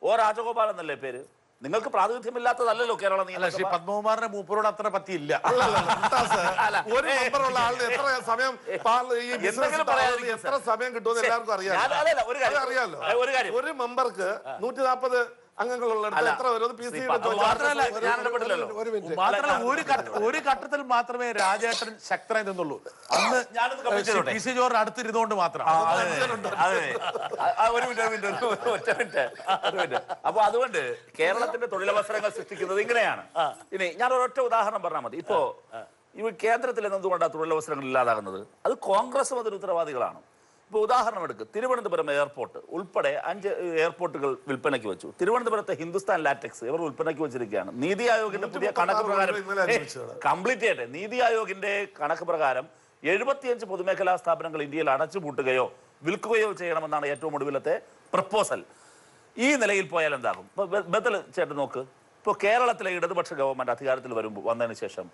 O രാജഗോപാൽ എന്നല്ലേ പേര്. നിങ്ങൾക്ക് പ്രാതിനിധ്യമില്ലാത്തതല്ലോ കേരള നിയമസഭ. പത്മകുമാറിന്റെ മൂപ്പരോട് അത്ര പറ്റിയില്ല. സമയം കിട്ടുമെന്ന് എല്ലാവർക്കും അറിയാലോ. ഒരു മെമ്പർക്ക് 140 അംഗങ്ങളുള്ള ഒരു ഘട്ടത്തിൽ മാത്രമേ രാജേട്ടൻ ശക്തനായി നിന്നുള്ളൂ. അന്ന് PC ജോർജ് അടുത്തിരുന്നുകൊണ്ട് മാത്രം. അപ്പൊ അതുകൊണ്ട് കേരളത്തിന്റെ തൊഴിലവസരങ്ങൾ സൃഷ്ടിക്കുന്നത് ഇങ്ങനെയാണ്. ഇനി ഞാൻ ഒരൊറ്റ ഉദാഹരണം പറഞ്ഞാൽ മതി. ഇപ്പോ കേന്ദ്രത്തിൽ എന്തുകൊണ്ടാണ് തൊഴിലവസരങ്ങൾ ഇല്ലാതാകുന്നത്? അത് കോൺഗ്രസും അതിന് ഉത്തരവാദികളാണ്. ഇപ്പോൾ ഉദാഹരണം എടുക്കുക, തിരുവനന്തപുരം എയർപോർട്ട് ഉൾപ്പെടെ 5 എയർപോർട്ടുകൾ വിൽപ്പനയ്ക്ക് വെച്ചു. തിരുവനന്തപുരത്തെ ഹിന്ദുസ്ഥാൻ ലാറ്റക്സ് ഇവർ വിൽപ്പനയ്ക്ക് വെച്ചിരിക്കുകയാണ്. നീതി ആയോഗിന്റെ പുതിയ കണക്ക് പ്രകാരം കംപ്ലീറ്റ് ചെയ്യട്ടെ. നീതി ആയോഗിന്റെ കണക്ക് പ്രകാരം 75 പൊതുമേഖലാ സ്ഥാപനങ്ങൾ ഇന്ത്യയിൽ അടച്ചുപൂട്ടുകയോ വിൽക്കുകയോ ചെയ്യണമെന്നാണ് ഏറ്റവും ഒടുവിലത്തെ പ്രപ്പോസൽ. ഈ നിലയിൽ പോയാൽ എന്താകും? ഇപ്പൊ ബദൽ ചേട്ടൻ നോക്ക്, ഇപ്പോൾ കേരളത്തിലെ ഇടതുപക്ഷ ഗവൺമെന്റ് അധികാരത്തിൽ വന്നതിന് ശേഷം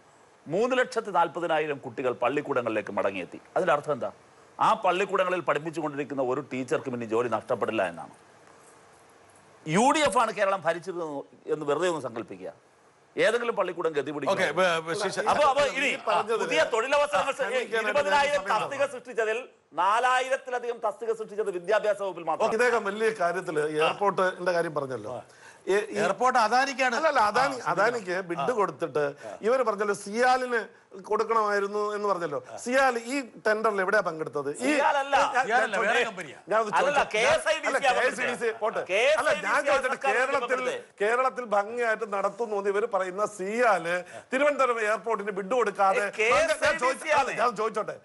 3,40,000 കുട്ടികൾ പള്ളിക്കൂടങ്ങളിലേക്ക് മടങ്ങിയെത്തി. അതിന്റെ അർത്ഥം എന്താ? ആ പള്ളിക്കൂടങ്ങളിൽ പഠിപ്പിച്ചുകൊണ്ടിരിക്കുന്ന ഒരു ടീച്ചർക്കും ഇനി ജോലി നഷ്ടപ്പെടില്ല എന്നാണ്. UDF ആണ് കേരളം ഭരിച്ചിരുന്നത് എന്ന് വെറുതെ ഒന്ന് സങ്കല്പിക്കുക. ഏതെങ്കിലും പള്ളിക്കൂടം ഗതി പിടിക്കും. അപ്പൊ ഇനി പുതിയ തൊഴിലവസരങ്ങൾ 20,000 തസ്തിക സൃഷ്ടിച്ചതിൽ 4,000-ലധികം തസ്തിക സൃഷ്ടിച്ചത് വിദ്യാഭ്യാസ വകുപ്പിൽ മാത്രം. ഇദ്ദേഹം വലിയ കാര്യത്തില് എയർപോർട്ടിന്റെ കാര്യം പറഞ്ഞല്ലോ. എയർപോർട്ട് അദാനിക്കാണ്. അല്ലല്ല, അദാനിക്ക് ബിഡ് കൊടുത്തിട്ട് ഇവര് പറഞ്ഞല്ലോ സിയാലിന് കൊടുക്കണമായിരുന്നു എന്ന് പറഞ്ഞല്ലോ. സിയാൽ ഈ ടെൻഡറിൽ എവിടെയാ പങ്കെടുത്തത്? കേരളത്തിൽ ഭംഗിയായിട്ട് നടത്തുന്നു എന്ന് ഇവർ പറയുന്ന സിയാല് തിരുവനന്തപുരം എയർപോർട്ടിന് ബിഡ് കൊടുക്കാതെ, ഞാൻ ചോദിച്ചോട്ടെ,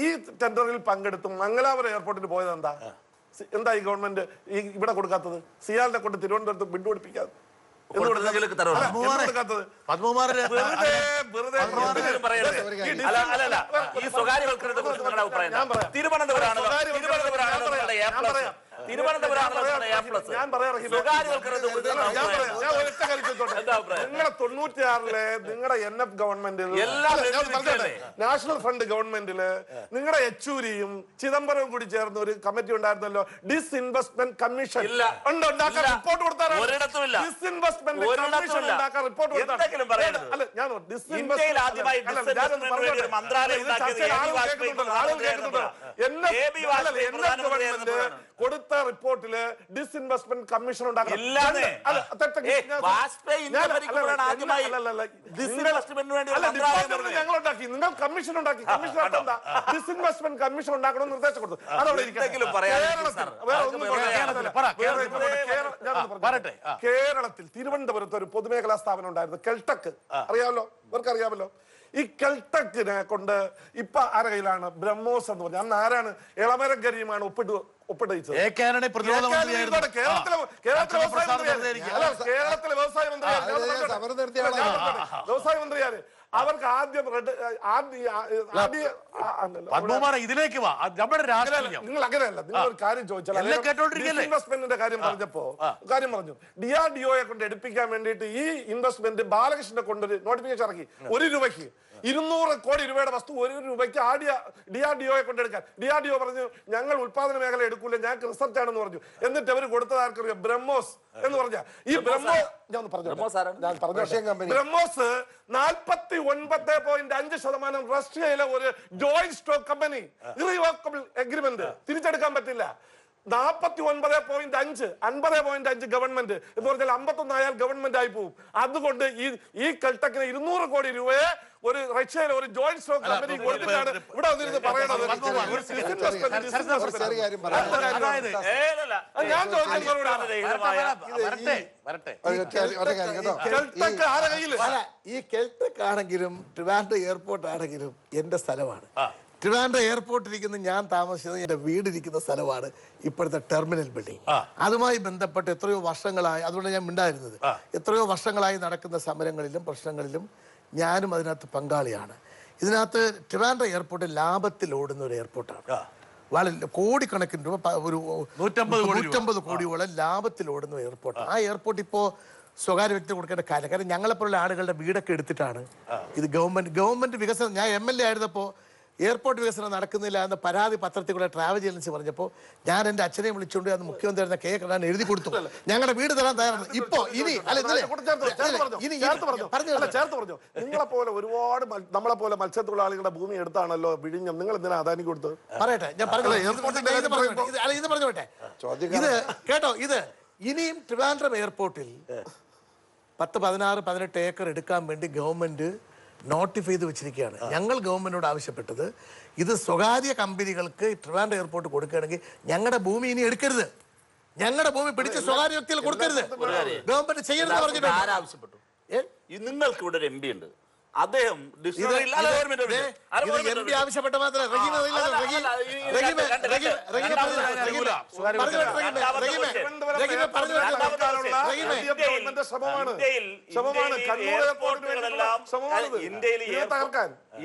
ഈ ടെൻഡറിൽ പങ്കെടുത്തും മംഗലാപുരം എയർപോർട്ടിന് പോയത് എന്താ ഈ ഗവൺമെന്റ് ഇവിടെ കൊടുക്കാത്തത്? സിയാലിനെ കൊണ്ട് തിരുവനന്തപുരത്ത് ബിഡ് കൊടുപ്പിക്കാതെ ഈ സ്വകാര്യവൽക്കരണത്തെ കുറിച്ച് നിങ്ങളുടെ അഭിപ്രായം? നിങ്ങളുടെ 96-ലെ നിങ്ങളുടെ NF ഗവൺമെന്റിൽ, നാഷണൽ ഫ്രണ്ട് ഗവൺമെന്റില് നിങ്ങളുടെ യെച്ചൂരിയും ചിദംബരവും കൂടി ചേർന്ന് ഒരു കമ്മിറ്റി ഉണ്ടായിരുന്നല്ലോ, ഡിസ്ഇൻവെസ്റ്റ്മെന്റ് കമ്മീഷൻ. റിപ്പോർട്ട് കൊടുത്താൽ കൊടുത്ത റിപ്പോർട്ടില് ഡിസ്ഇൻവെസ്റ്റ്മെന്റ് കമ്മീഷൻ ഉണ്ടാക്കണം. ഞങ്ങൾ ഉണ്ടാക്കി, നിങ്ങൾ കമ്മീഷൻ ഉണ്ടാക്കി. കമ്മീഷൻ ഡിസ്ഇൻവെസ്റ്റ്മെന്റ് കമ്മീഷൻ ഉണ്ടാക്കണം നിർദ്ദേശം കൊടുത്തു. അതവിടെ കേരളത്തിൽ തിരുവനന്തപുരത്ത് ഒരു പൊതുമേഖലാ സ്ഥാപനം ഉണ്ടായിരുന്നു, കെൽടെക്. അറിയാമല്ലോ, ഇവർക്ക് അറിയാമല്ലോ. ഈ കെൽടെക്കിനെ കൊണ്ട് ഇപ്പൊ ആരുടെ കയ്യിലാണ്? ബ്രഹ്മോസ് എന്ന് പറഞ്ഞ അന്ന് ആരാണ്? എളമരക്കരിയുമാണ് ഒപ്പിടിച്ചത്. കേരളത്തിലെ വ്യവസായ മന്ത്രിയാണ്. അവർക്ക് ആദ്യം ഇതിലേക്ക് വാ, നിങ്ങൾ അങ്ങനെയല്ല. നിങ്ങൾ ഒരു കാര്യം ചോദിച്ചാൽ ഇൻവെസ്റ്റ്മെന്റിന്റെ കാര്യം പറഞ്ഞു. DRDOയെ കൊണ്ട് എടുപ്പിക്കാൻ വേണ്ടിയിട്ട് ഈ ഇൻവെസ്റ്റ്മെന്റ് ബാലകൃഷ്ണനെ കൊണ്ടൊരു നോട്ടിഫിക്കേഷൻ ഇറക്കി. 1 രൂപയ്ക്ക് 200 കോടി രൂപയുടെ വസ്തു 1 രൂപയ്ക്ക് DRDOയെ കൊണ്ടെടുക്കാൻ. DRDO പറഞ്ഞു ഞങ്ങൾ ഉത്പാദന മേഖല എടുക്കൂല, ഞങ്ങൾക്ക് റിസർച്ച് ആണെന്ന് പറഞ്ഞു. എന്നിട്ട് അവർ കൊടുത്തത് ആർക്കറിയാം? ബ്രഹ്മോസ് എന്ന് പറഞ്ഞ ഈ ബ്രഹ്മോസ് 49.5% റഷ്യയിലെ ഒരു ജോയിന്റ് സ്റ്റോക്ക് കമ്പനി, ഇറീവോക്കബിൾ എഗ്രിമെന്റ്, തിരിച്ചെടുക്കാൻ പറ്റില്ല. 49.5 50.5 ഗവൺമെന്റ് എന്ന് പറഞ്ഞാൽ 51 ആയാൽ ഗവൺമെന്റ് ആയി പോകും. അതുകൊണ്ട് ഈ കെൽടെക്കിന് 200 കോടി രൂപയെ ഒരു റഷ്യയിലെ ഒരു ജോയിന്റ് സ്റ്റോക്ക് കമ്പനി കൊടുത്തിട്ടാണ് ഇവിടെ വന്നിരുന്ന് പറയണത്. ഞാൻ ഈ കെൽടെക് ആണെങ്കിലും ട്രിവാൻഡ്രം എയർപോർട്ട് ആണെങ്കിലും എന്റെ സ്ഥലമാണ്. ട്രിവാൻഡ്രം എയർപോർട്ട് ഇരിക്കുന്ന, ഞാൻ താമസിച്ചത്, എന്റെ വീടിരിക്കുന്ന സ്ഥലമാണ് ഇപ്പോഴത്തെ ടെർമിനൽ ബിൽഡിംഗ്. അതുമായി ബന്ധപ്പെട്ട് എത്രയോ വർഷങ്ങളായി, അതുകൊണ്ട് ഞാൻ മിണ്ടായിരുന്നത്, എത്രയോ വർഷങ്ങളായി നടക്കുന്ന സമരങ്ങളിലും പ്രശ്നങ്ങളിലും ഞാനും അതിനകത്ത് പങ്കാളിയാണ്. ഇതിനകത്ത് ട്രിവാൻഡ്രം എയർപോർട്ട് ലാഭത്തിൽ ഓടുന്ന ഒരു എയർപോർട്ടാണ്. വളരെ കോടിക്കണക്കിന് രൂപ, ഒരു 150 കോടിയോളം ലാഭത്തിൽ ഓടുന്ന എയർപോർട്ട്. ആ എയർപോർട്ട് ഇപ്പോൾ സ്വകാര്യ വ്യക്തി കൊടുക്കേണ്ട കാര്യം. കാരണം ഞങ്ങളെപ്പോലുള്ള ആളുകളുടെ വീടൊക്കെ എടുത്തിട്ടാണ് ഇത് ഗവൺമെന്റ് വികസനം. ഞാൻ MLA ആയിരുന്നപ്പോൾ എയർപോർട്ട് വികസനം നടക്കുന്നില്ല എന്ന പരാതി പത്രത്തിൽ കൂടെ ട്രാവൽ ഏജൻസി പറഞ്ഞപ്പോൾ ഞാൻ എൻ്റെ അച്ഛനെ വിളിച്ചുകൊണ്ട് അന്ന് മുഖ്യമന്ത്രി ആയിരുന്ന K. കരുണാകരൻ എഴുതി കൊടുത്തു, ഞങ്ങളുടെ വീട് തരാൻ തയ്യാറാണ്. ഇപ്പൊ ചേർത്ത് പറഞ്ഞു. നിങ്ങളെ പോലെ ഒരുപാട് നമ്മളെ പോലെ മത്സ്യത്തൊഴിലാളികളുടെ ഭൂമി എടുത്താണല്ലോ വിഴിഞ്ഞം. നിങ്ങൾ എന്തിനാ അദാനി കൊടുത്തത്? പറയട്ടെ, ഞാൻ പറഞ്ഞു ഇത് കേട്ടോ. ഇത് ഇനിയും ട്രിവാൻഡ്രം എയർപോർട്ടിൽ 10, 16, 18 ഏക്കർ എടുക്കാൻ വേണ്ടി ഗവൺമെന്റ് നോട്ടിഫൈ ചെയ്ത് വെച്ചിരിക്കുകയാണ്. ഞങ്ങൾ ഗവൺമെന്റിനോട് ആവശ്യപ്പെട്ടത് ഇത് സ്വകാര്യ കമ്പനികൾക്ക് ട്രിവാൻഡ്രം എയർപോർട്ട് കൊടുക്കുകയാണെങ്കിൽ ഞങ്ങളുടെ ഭൂമി ഇനി എടുക്കരുത്, ഞങ്ങളുടെ ഭൂമി പിടിച്ച് സ്വകാര്യ വ്യക്തികൾ കൊടുക്കരുത്, ഗവൺമെന്റ് ചെയ്യരുത് പറഞ്ഞിട്ട് ആവശ്യപ്പെട്ടു. നിങ്ങൾക്ക് ഇവിടെ ഒരു MP ഉണ്ട്, അദ്ദേഹം ഡിക്ഷണറിയിൽ ആവശ്യപ്പെട്ട മാത്രമേ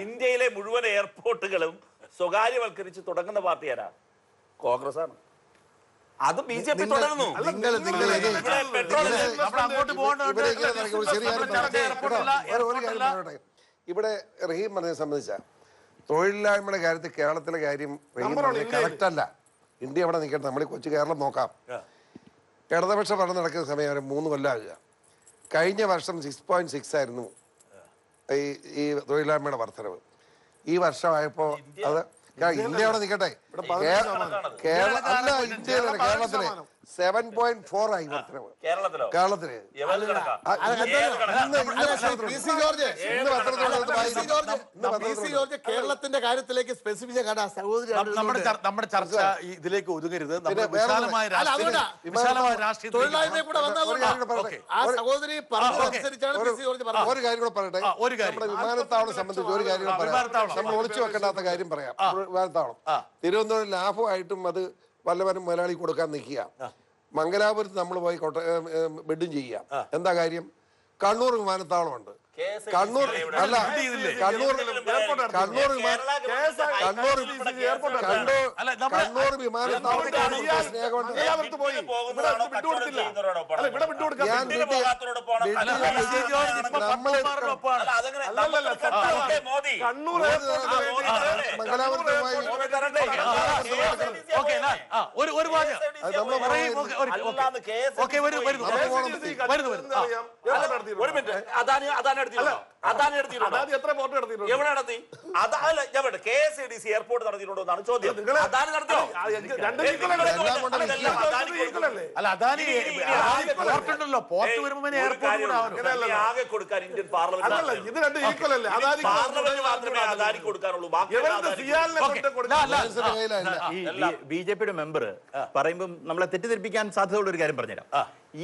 ഇന്ത്യയിലെ മുഴുവൻ എയർപോർട്ടുകളും സ്വകാര്യവൽക്കരിച്ച് തുടങ്ങുന്ന പാർട്ടി ആരാ? കോൺഗ്രസ് ആണ്. അത് BJP തുടർന്നു. ഇവിടെ റഹീം പറഞ്ഞതിനെ സംബന്ധിച്ച തൊഴിലില്ലായ്മയുടെ കാര്യത്തിൽ കേരളത്തിലെ കാര്യം കറക്റ്റ് അല്ല. ഇന്ത്യ അവിടെ നിൽക്കട്ടെ, നമ്മൾ കൊച്ചു കേരളം നോക്കാം. ഇടതുപക്ഷ ഭരണം നടക്കുന്ന സമയം 3 കൊല്ലമാകുക. കഴിഞ്ഞ വർഷം 6.6 ആയിരുന്നു ഈ തൊഴിലില്ലായ്മയുടെ വർധനവ്. ഈ വർഷമായപ്പോ അത് ഇന്ത്യ അവിടെ നിൽക്കട്ടെ, കേരളത്തില് 7.4 ആയി വർധനവ്. കേരളത്തില് കേരളത്തിന്റെ കാര്യത്തിലേക്ക് സ്പെസിഫിക് നമ്മുടെ ചർച്ച ഇതിലേക്ക് ഒതുങ്ങരുത്. തൊഴിലായ്മയെ കൂടെ സഹോദരി ഒരു കാര്യം കൂടെ പറയട്ടെ. നമ്മുടെ വിമാനത്താവളം സംബന്ധിച്ച് ഒരു കാര്യം പറയാം. നമ്മൾ ഒളിച്ചു വെക്കേണ്ടാത്ത കാര്യം പറയാം. വിമാനത്താവളം തിരുവനന്തപുരം ലാഭമായിട്ടും അത് വല്ലവരും മുതലാളി കൊടുക്കാൻ നിൽക്കുക. മംഗലാപുരത്ത് നമ്മൾ പോയി ബെഡും ചെയ്യുക. എന്താ കാര്യം? കണ്ണൂർ വിമാനത്താവളമുണ്ട്. കണ്ണൂർ വിമാനത്താവളം KSADC എയർപോർട്ട് നടത്തിയിട്ടുണ്ടോ എന്നാണ് ചോദ്യം. ആകെ കൊടുക്കാൻ ഇന്ത്യൻ പാർലമെന്റ് അദാനി കൊടുക്കാനുള്ളൂ. BJPയുടെ മെമ്പർ പറയുമ്പോൾ നമ്മളെ തെറ്റിദ്ധരിപ്പിക്കാൻ സാധ്യതയുള്ള ഒരു കാര്യം പറഞ്ഞുതരാം.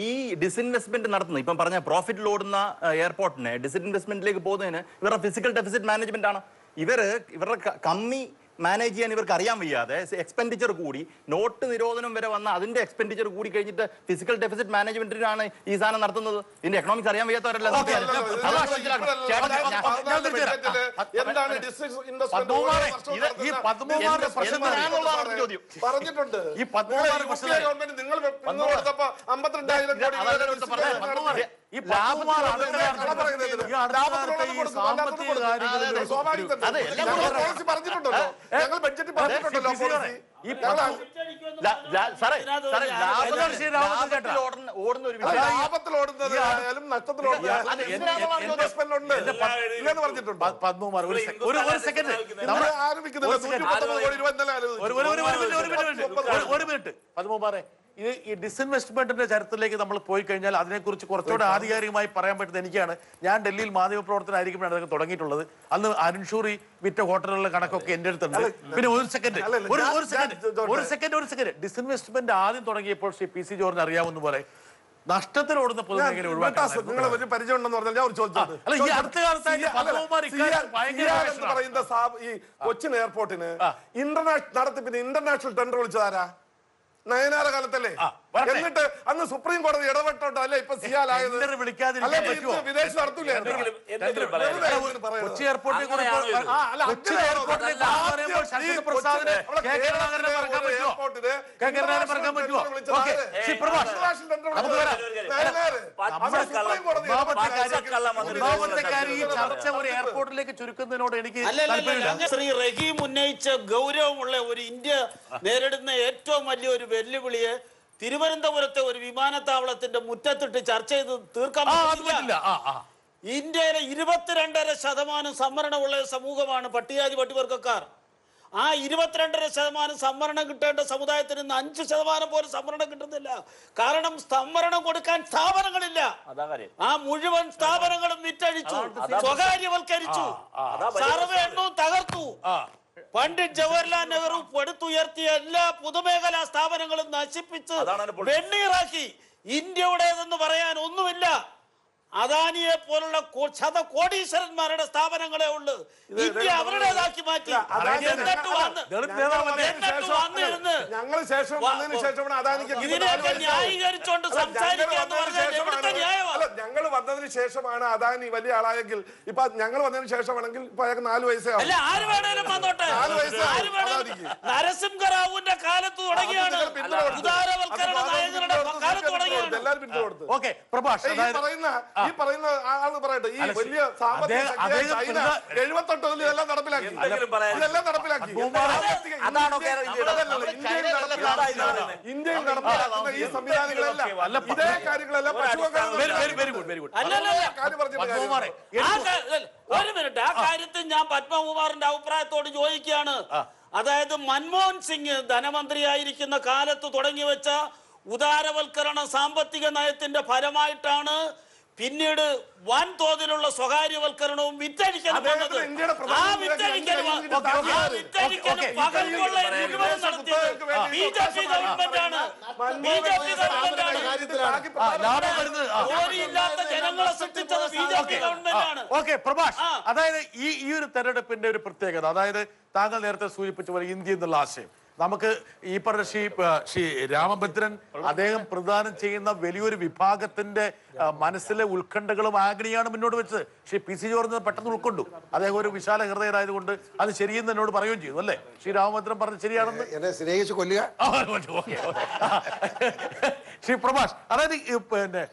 ഈ ഡിസ്ഇൻവെസ്റ്റ്മെന്റ് നടത്തുന്നത് ഇപ്പം പറഞ്ഞ പ്രോഫിറ്റിൽ ഓടുന്ന എയർപോർട്ടിനെ ഡിസ്ഇൻവെസ്റ്റ്മെന്റിലേക്ക് പോകുന്നതിന് ഇവരുടെ ഫിസിക്കൽ ഡെഫിസിറ്റ് മാനേജ്മെന്റ് ആണ്. ഇവരുടെ കമ്മി മാനേജ് ചെയ്യാൻ ഇവർക്ക് അറിയാൻ വയ്യാതെ എക്സ്പെൻഡിച്ചർ കൂടി, നോട്ട് നിരോധനം വരെ വന്ന അതിന്റെ എക്സ്പെൻഡിച്ചർ കൂടി കഴിഞ്ഞിട്ട് ഫിസിക്കൽ ഡെഫിസിറ്റ് മാനേജ്മെന്റിനാണ് ഈ സാധനം നടത്തുന്നത്. ഇതിന്റെ എക്കണോമിക്സ് അറിയാൻ വയ്യാത്തവരല്ല. ഓടുന്ന ഒരു ലാഭത്തിലോടുന്നതായാലും പത്മകുമാർ ഒരു മിനിറ്റ്. പത്മകുമാറെ, ഇത് ഈ ഡിസ്ഇൻവെസ്റ്റ്മെന്റിന്റെ ചരിത്രത്തിലേക്ക് നമ്മൾ പോയി കഴിഞ്ഞാൽ അതിനെക്കുറിച്ച് കുറച്ചുകൂടെ ആധികാരികമായി പറയാൻ പറ്റുന്നത് എനിക്കാണ്. ഞാൻ ഡൽഹിയിൽ മാധ്യമപ്രവർത്തനമായിരിക്കുമ്പോഴാണ് അതൊക്കെ തുടങ്ങിയിട്ടുള്ളത്. അന്ന് അരുൺ ഷൂറി വിറ്റ ഹോട്ടലുകളുടെ കണക്കൊക്കെ എന്റെ അടുത്തുണ്ട്. പിന്നെ ഒരു സെക്കൻഡ് ഡിസ്ഇൻവെസ്റ്റ്മെന്റ് ആദ്യം തുടങ്ങിയപ്പോൾ ശ്രീ PC ജോർജിന് അറിയാവുന്ന പോലെ നഷ്ടത്തിലോടുന്ന പൊതുമേഖല ഒഴിവാക്കാൻ പരിചയം ഉണ്ടെന്ന് പറഞ്ഞാൽ ഞാൻ ഒരു ചോദിച്ചത്, ഈ അടുത്ത കാലത്ത് ഈ കൊച്ചിൻ എയർപോർട്ടിന് ഇന്റർനാഷണൽ നടത്തിപ്പിന് ഇന്റർനാഷണൽ ടെൻഡർ വിളിച്ചതാരാ? നയനാര കാലത്തല്ലേ? എന്നിട്ട് അന്ന് സുപ്രീം കോടതി ഇടപെട്ടോട്ടോ അല്ലെ ഇപ്പൊ സിയാലായത്? വിദേശ നടത്തൂലേ? കൊച്ചി എയർപോർട്ടിനെ എയർപോർട്ടിലേക്ക് ചുരുക്കുന്നതിനോട് എനിക്ക് ശ്രീ റഹീം ഉന്നയിച്ച ഗൗരവമുള്ള ഒരു ഇന്ത്യ നേരിടുന്ന ഏറ്റവും വലിയൊരു വെല്ലുവിളിയെ തിരുവനന്തപുരത്തെ ഒരു വിമാനത്താവളത്തിന്റെ മുറ്റത്തിട്ട് ചർച്ച ചെയ്ത് തീർക്കാൻ പറ്റില്ല. ഇന്ത്യയിലെ 22.5% സംവരണമുള്ള സമൂഹമാണ് പട്ടികജാതി പട്ടികവർഗക്കാർ. ആ 22.5% സംവരണം കിട്ടേണ്ട സമുദായത്തിന് 5% പോലും സംവരണം കിട്ടുന്നില്ല. കാരണം സംവരണം കൊടുക്കാൻ സ്ഥാപനങ്ങളില്ല. ആ മുഴുവൻ സ്ഥാപനങ്ങളും വിറ്റഴിച്ചു, സ്വകാര്യവൽക്കരിച്ചു, സർവേ എണ്ണവും തകർത്തു. പണ്ഡിറ്റ് ജവഹർലാൽ നെഹ്റു പടുത്തുയർത്തിയ എല്ലാ പൊതുമേഖലാ സ്ഥാപനങ്ങളും നശിപ്പിച്ച് വെണ്ണീറാക്കി. ഇന്ത്യയുടേതെന്ന് പറയാൻ ഒന്നുമില്ല. അദാനിയെ പോലുള്ള ശതകോടീശ്വരന്മാരുടെ സ്ഥാപനങ്ങളെ ഉള്ളു. ഇന്ത്യ അവരുടേതാക്കി മാറ്റി. ഞങ്ങൾ ശേഷം വന്നതിന് ശേഷമാണ് അദാനിക്ക് ഇതിനെയൊക്കെ ന്യായീകരിച്ചുകൊണ്ട് സംസാരിക്കാന്ന് പറഞ്ഞാൽ എവിടുത്തെ ന്യായമാണ്? ഞങ്ങൾ വന്നതിന് ശേഷമാണ് അദാനി വലിയ ആളായെങ്കിൽ ഇപ്പൊ ഞങ്ങൾ വന്നതിന് ശേഷമാണെങ്കിൽ ഇപ്പൊ അയാൾക്ക് 4 വയസ്സേ അല്ല, ആര് വേണേലും വന്നോട്ടെ. നരസിംഹറാവുവിന്റെ കാലത്ത് തുടങ്ങിയാണ്, ഉദാരവൽക്കരണ നായകരുടെ കാലത്ത് തുടങ്ങിയാണ്. എല്ലാവരും പിന്തുകൊടുത്തു. ഓക്കെ പ്രഭാഷ്, ഈ പറയുന്ന ആള് പറയട്ടെ, ഈ വലിയ സാമ്പത്തിക ശക്തിയായ ചൈന 78 ഇതെല്ലാം നടപ്പിലാക്കി. ഇതെല്ലാം നടപ്പിലാക്കി. ഇന്ത്യയിൽ നടപ്പിലാക്കുന്ന ഈ സംവിധാനങ്ങളെല്ലാം ഇതേ കാര്യങ്ങളെല്ലാം ഒരു മിനിറ്റ്, ആ കാര്യത്തിൽ ഞാൻ പത്മകുമാറിന്റെ അഭിപ്രായത്തോട് ചോദിക്കുകയാണ്. അതായത് മൻമോഹൻ സിംഗ് ധനമന്ത്രിയായിരിക്കുന്ന കാലത്ത് തുടങ്ങി വെച്ച ഉദാരവൽക്കരണ സാമ്പത്തിക നയത്തിന്റെ ഫലമായിട്ടാണ് പിന്നീട് വൻതോതിലുള്ള സ്വകാര്യവൽക്കരണവും വിറ്റഴിക്കലും വന്നത്. ആ വിറ്റഴിക്കലും പകൽക്കൊള്ളയും മുഴുവൻ നടത്തിയത് ബി.ജെ.പി. ഗവൺമെന്റാണ്. ബി.ജെ.പി. ഗവൺമെന്റാണ്. ജോലിയില്ലാത്ത ജനങ്ങളെ സൃഷ്ടിച്ചത് ബി.ജെ.പി. ഗവൺമെന്റാണ്. ഓക്കെ പ്രഭാഷ്, അതായത് ഈ ഒരു തെരഞ്ഞെടുപ്പിന്റെ ഒരു പ്രത്യേകത, അതായത് താങ്കൾ നേരത്തെ സൂചിപ്പിച്ച പോലെ ഇന്ത്യ എന്നുള്ള ആശയം നമുക്ക് ഈ പറഞ്ഞ ശ്രീ രാമഭദ്രൻ അദ്ദേഹം പ്രദാനം ചെയ്യുന്ന വലിയൊരു വിഭാഗത്തിന്റെ മനസ്സിലെ ഉത്കണ്ഠകളും ആഗ്നിയാണ് മുന്നോട്ട് വെച്ചത്. ശ്രീ പി.സി. ജോർജ് പെട്ടെന്ന് ഉൾക്കൊണ്ടു. അദ്ദേഹം ഒരു വിശാല ഹൃദയരായതുകൊണ്ട് അത് ശരിയെന്ന് എന്നോട് പറയുകയും ചെയ്തു. അല്ലേ ശ്രീ രാമഭദ്രൻ പറഞ്ഞത് ശരിയാണെന്ന്? എന്നെ സ്നേഹിച്ച് കൊല്ലുക. ശ്രീ പ്രഭാഷ്, അതായത് പിന്നെ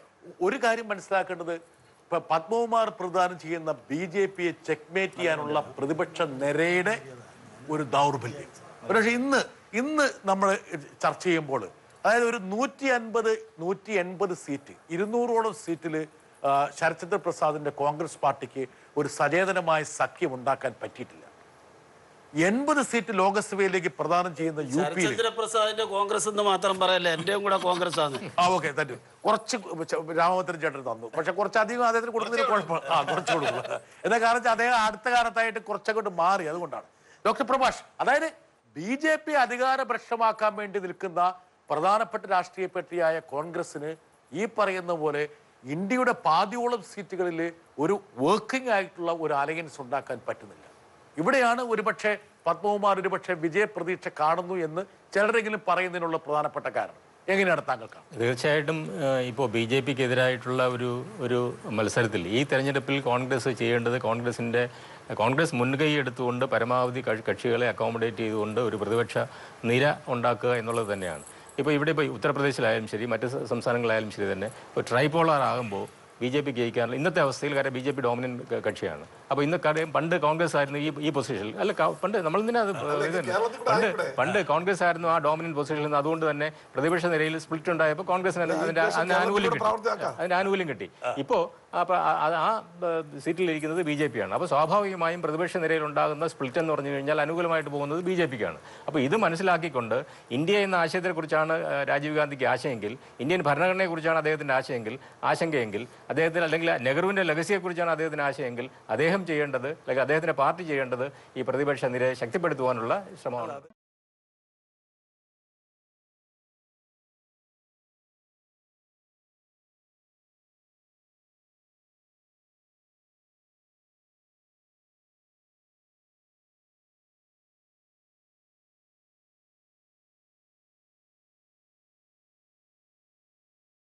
ഒരു കാര്യം മനസ്സിലാക്കേണ്ടത്, ഇപ്പൊ പത്മകുമാർ പ്രദാനം ചെയ്യുന്ന ബി.ജെ.പിയെ ചെക്ക്മേറ്റ് ചെയ്യാനുള്ള പ്രതിപക്ഷ നിരയുടെ ഒരു ദൗർബല്യം. പക്ഷെ ഇന്ന് നമ്മൾ ചർച്ച ചെയ്യുമ്പോൾ അതായത് ഒരു 150-180 സീറ്റ്, 200ഓളം സീറ്റിൽ ശരത്ചന്ദ്ര പ്രസാദിന്റെ കോൺഗ്രസ് പാർട്ടിക്ക് ഒരു സചേതനമായ സഖ്യം ഉണ്ടാക്കാൻ പറ്റിയിട്ടില്ല. 80 സീറ്റ് ലോക്സഭയിലേക്ക് പ്രദാനം ചെയ്യുന്ന യു പി പ്രസാദിന്റെ കോൺഗ്രസ് എന്ന് മാത്രം പറയല്ലേ, എന്റെയും കൂടെ കോൺഗ്രസ് ആണ്. ഓക്കെ തന്നെ കുറച്ച് രാമഭദ്രൻ ചേട്ടൻ തന്നു, പക്ഷെ കുറച്ചധികം അദ്ദേഹത്തിന് കൊടുക്കുന്നതിന് കുഴപ്പം കുറച്ച് കൊടുക്കും. എന്താ കാരണം അദ്ദേഹം അടുത്ത കാലത്തായിട്ട് കുറച്ചങ്ങോട്ട് മാറി. അതുകൊണ്ടാണ് ഡോക്ടർ പ്രഭാഷ്, അതായത് ബി.ജെ.പി അധികാരഭ്രഷ്ടമാക്കാൻ വേണ്ടി നിൽക്കുന്ന പ്രധാനപ്പെട്ട രാഷ്ട്രീയ പാർട്ടിയായ കോൺഗ്രസിന് ഈ പറയുന്ന പോലെ ഇന്ത്യയുടെ പാതിയോളം സീറ്റുകളിൽ ഒരു വർക്കിംഗ് ആയിട്ടുള്ള ഒരു അലയൻസ് ഉണ്ടാക്കാൻ പറ്റുന്നില്ല. ഇവിടെയാണ് ഒരുപക്ഷെ പത്മകുമാർ ഒരുപക്ഷെ വിജയപ്രതീക്ഷ കാണുന്നു എന്ന് ചിലരെങ്കിലും പറയുന്നതിനുള്ള പ്രധാനപ്പെട്ട കാരണം. എങ്ങനെയാണ് താങ്കൾ കാണുന്നത്? തീർച്ചയായിട്ടും ഇപ്പോൾ ബി.ജെ.പിക്ക് എതിരായിട്ടുള്ള ഒരു മത്സരത്തിൽ ഈ തെരഞ്ഞെടുപ്പിൽ കോൺഗ്രസ് ചെയ്യേണ്ടത് കോൺഗ്രസ് മുൻകൈ എടുത്തുകൊണ്ട് പരമാവധി കക്ഷികളെ അക്കോമഡേറ്റ് ചെയ്തുകൊണ്ട് ഒരു പ്രതിപക്ഷ നിര ഉണ്ടാക്കുക എന്നുള്ളത് തന്നെയാണ്. ഇപ്പോൾ ഉത്തർപ്രദേശിലായാലും ശരി, മറ്റ് സംസ്ഥാനങ്ങളിലായാലും ശരി തന്നെ ഇപ്പോൾ ട്രൈപോളാർ ആകുമ്പോൾ ബി.ജെ.പിക്ക് ജയിക്കാനുള്ള ഇന്നത്തെ അവസ്ഥയിൽ കാരണം ബി.ജെ.പി ഡോമിനന്റ് കക്ഷിയാണ്. അപ്പോൾ ഇന്ന് പണ്ട് കോൺഗ്രസ് ആയിരുന്നു ഈ പൊസിഷനിൽ, അല്ല പണ്ട് നമ്മൾ ഇതിനെ പണ്ട് കോൺഗ്രസ് ആയിരുന്നു ആ ഡോമിനന്റ് പൊസിഷനിൽ നിന്ന്. അതുകൊണ്ട് തന്നെ പ്രതിപക്ഷ നിരയിൽ സ്പ്ലിറ്റ് ഉണ്ടായപ്പോൾ കോൺഗ്രസിന് അതിന്റെ ആനുകൂല്യം കിട്ടി. ഇപ്പോൾ ആ സീറ്റിലിരിക്കുന്നത് ബി.ജെ.പി ആണ്. അപ്പോൾ സ്വാഭാവികമായും പ്രതിപക്ഷ നിരയിൽ ഉണ്ടാകുന്ന സ്പ്ലിറ്റ് എന്ന് പറഞ്ഞു കഴിഞ്ഞാൽ അനുകൂലമായിട്ട് പോകുന്നത് ബി.ജെ.പിക്കാണ്. അപ്പോൾ ഇത് മനസ്സിലാക്കിക്കൊണ്ട് ഇന്ത്യ എന്ന ആശയത്തെക്കുറിച്ചാണ് രാജീവ് ഗാന്ധിക്ക് ആശയെങ്കിൽ, ഇന്ത്യൻ ഭരണഘടനയെക്കുറിച്ചാണ് അദ്ദേഹത്തിന്റെ ആശങ്കയെങ്കിൽ, അദ്ദേഹത്തിന് അല്ലെങ്കിൽ നെഹ്റുവിന്റെ ലെഗസിയെക്കുറിച്ചാണ് അദ്ദേഹത്തിന് ആശയമെങ്കിൽ അദ്ദേഹം ചെയ്യേണ്ടത്, അല്ലെങ്കിൽ അദ്ദേഹത്തിന്റെ പാർട്ടി ചെയ്യേണ്ടത് ഈ പ്രതിപക്ഷ നിരയെ ശക്തിപ്പെടുത്തുവാനുള്ള ശ്രമമാണ്.